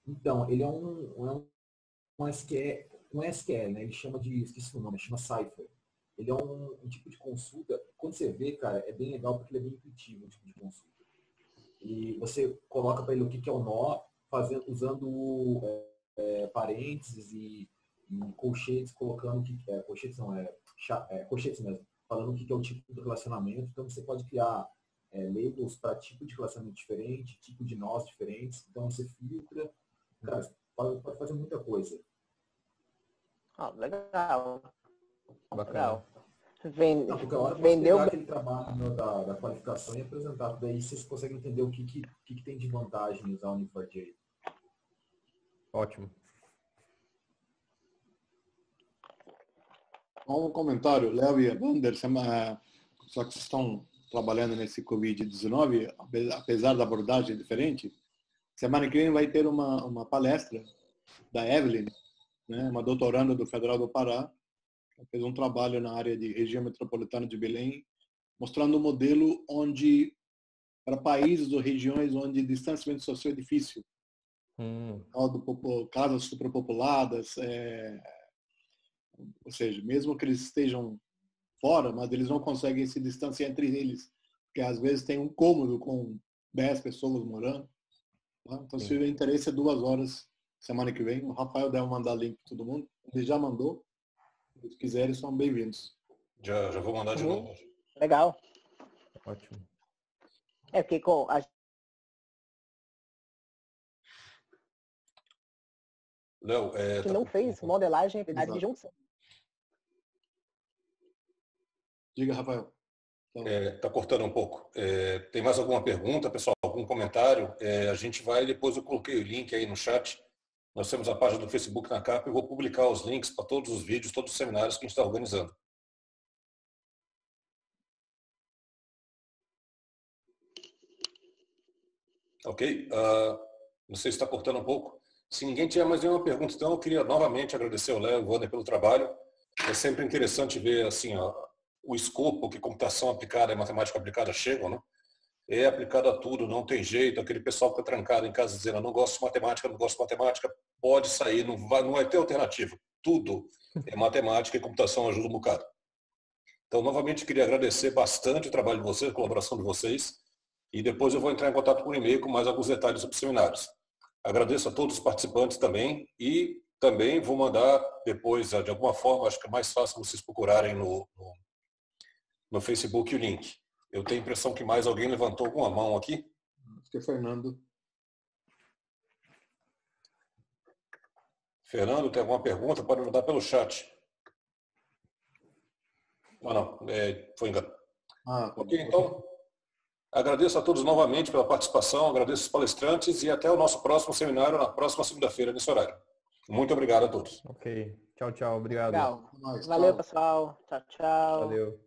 Então, ele é um SQL, né? Ele chama de, esqueci o nome, chama Cypher. Ele é um tipo de consulta, quando você vê, cara, é bem legal porque ele é bem intuitivo, o tipo de consulta. E você coloca para ele o que é o nó, usando parênteses e colchetes, colocando o que é, colchetes não, colchetes mesmo, falando o que é o tipo de relacionamento. Então você pode criar labels para tipo de relacionamento diferente, tipo de nós diferentes. Então você filtra, cara, pode fazer muita coisa. Legal. Bacana. Vendeu aquele trabalho da qualificação e apresentar. Daí vocês conseguem entender o que tem de vantagem em usar o Neo4j. Ótimo. Um comentário, Léo e Evander, só que vocês estão trabalhando nesse Covid-19, apesar da abordagem diferente, semana que vem vai ter uma palestra da Evelyn, né, uma doutoranda do Federal do Pará. Ela fez um trabalho na área de região metropolitana de Belém, mostrando um modelo onde, para países ou regiões onde distanciamento social é difícil, casas superpopuladas, ou seja, mesmo que eles estejam fora, mas eles não conseguem se distanciar entre eles, porque às vezes tem um cômodo com 10 pessoas morando. Tá? Então, se tiver interesse, é 2 horas semana que vem. O Rafael deve mandar link para todo mundo. Ele já mandou. Se quiserem, são bem-vindos. Já vou mandar de novo. Legal. Ótimo. Porque com a Léo, que não fez modelagem de junção. Diga, Rafael. Tá cortando um pouco. Tem mais alguma pergunta, pessoal? Algum comentário? A gente vai, depois eu coloquei o link aí no chat. Nós temos a página do Facebook na capa e eu vou publicar os links para todos os vídeos, todos os seminários que a gente está organizando. Ok? Não sei se está cortando um pouco. Se ninguém tiver mais nenhuma pergunta, então eu queria novamente agradecer ao Léo e ao Wander pelo trabalho. É sempre interessante ver assim, o escopo que computação aplicada e matemática aplicada chegam, né? É aplicado a tudo, não tem jeito. Aquele pessoal que está trancado em casa dizendo, não gosto de matemática, pode sair, não vai ter alternativa. Tudo é matemática e computação ajuda um bocado. Então, novamente, queria agradecer bastante o trabalho de vocês, a colaboração de vocês, e depois eu vou entrar em contato por e-mail com mais alguns detalhes sobre os seminários. Agradeço a todos os participantes também, e também vou mandar depois, de alguma forma, acho que é mais fácil vocês procurarem no Facebook o link. Eu tenho a impressão que mais alguém levantou alguma mão aqui. Acho que é Fernando. Fernando, tem alguma pergunta? Pode mandar pelo chat. Não, foi enganado. Ok, então, agradeço a todos novamente pela participação, agradeço os palestrantes e até o nosso próximo seminário na próxima segunda-feira, nesse horário. Muito obrigado a todos. Ok. Tchau, tchau. Obrigado. Legal. Valeu, pessoal. Tchau, tchau. Valeu.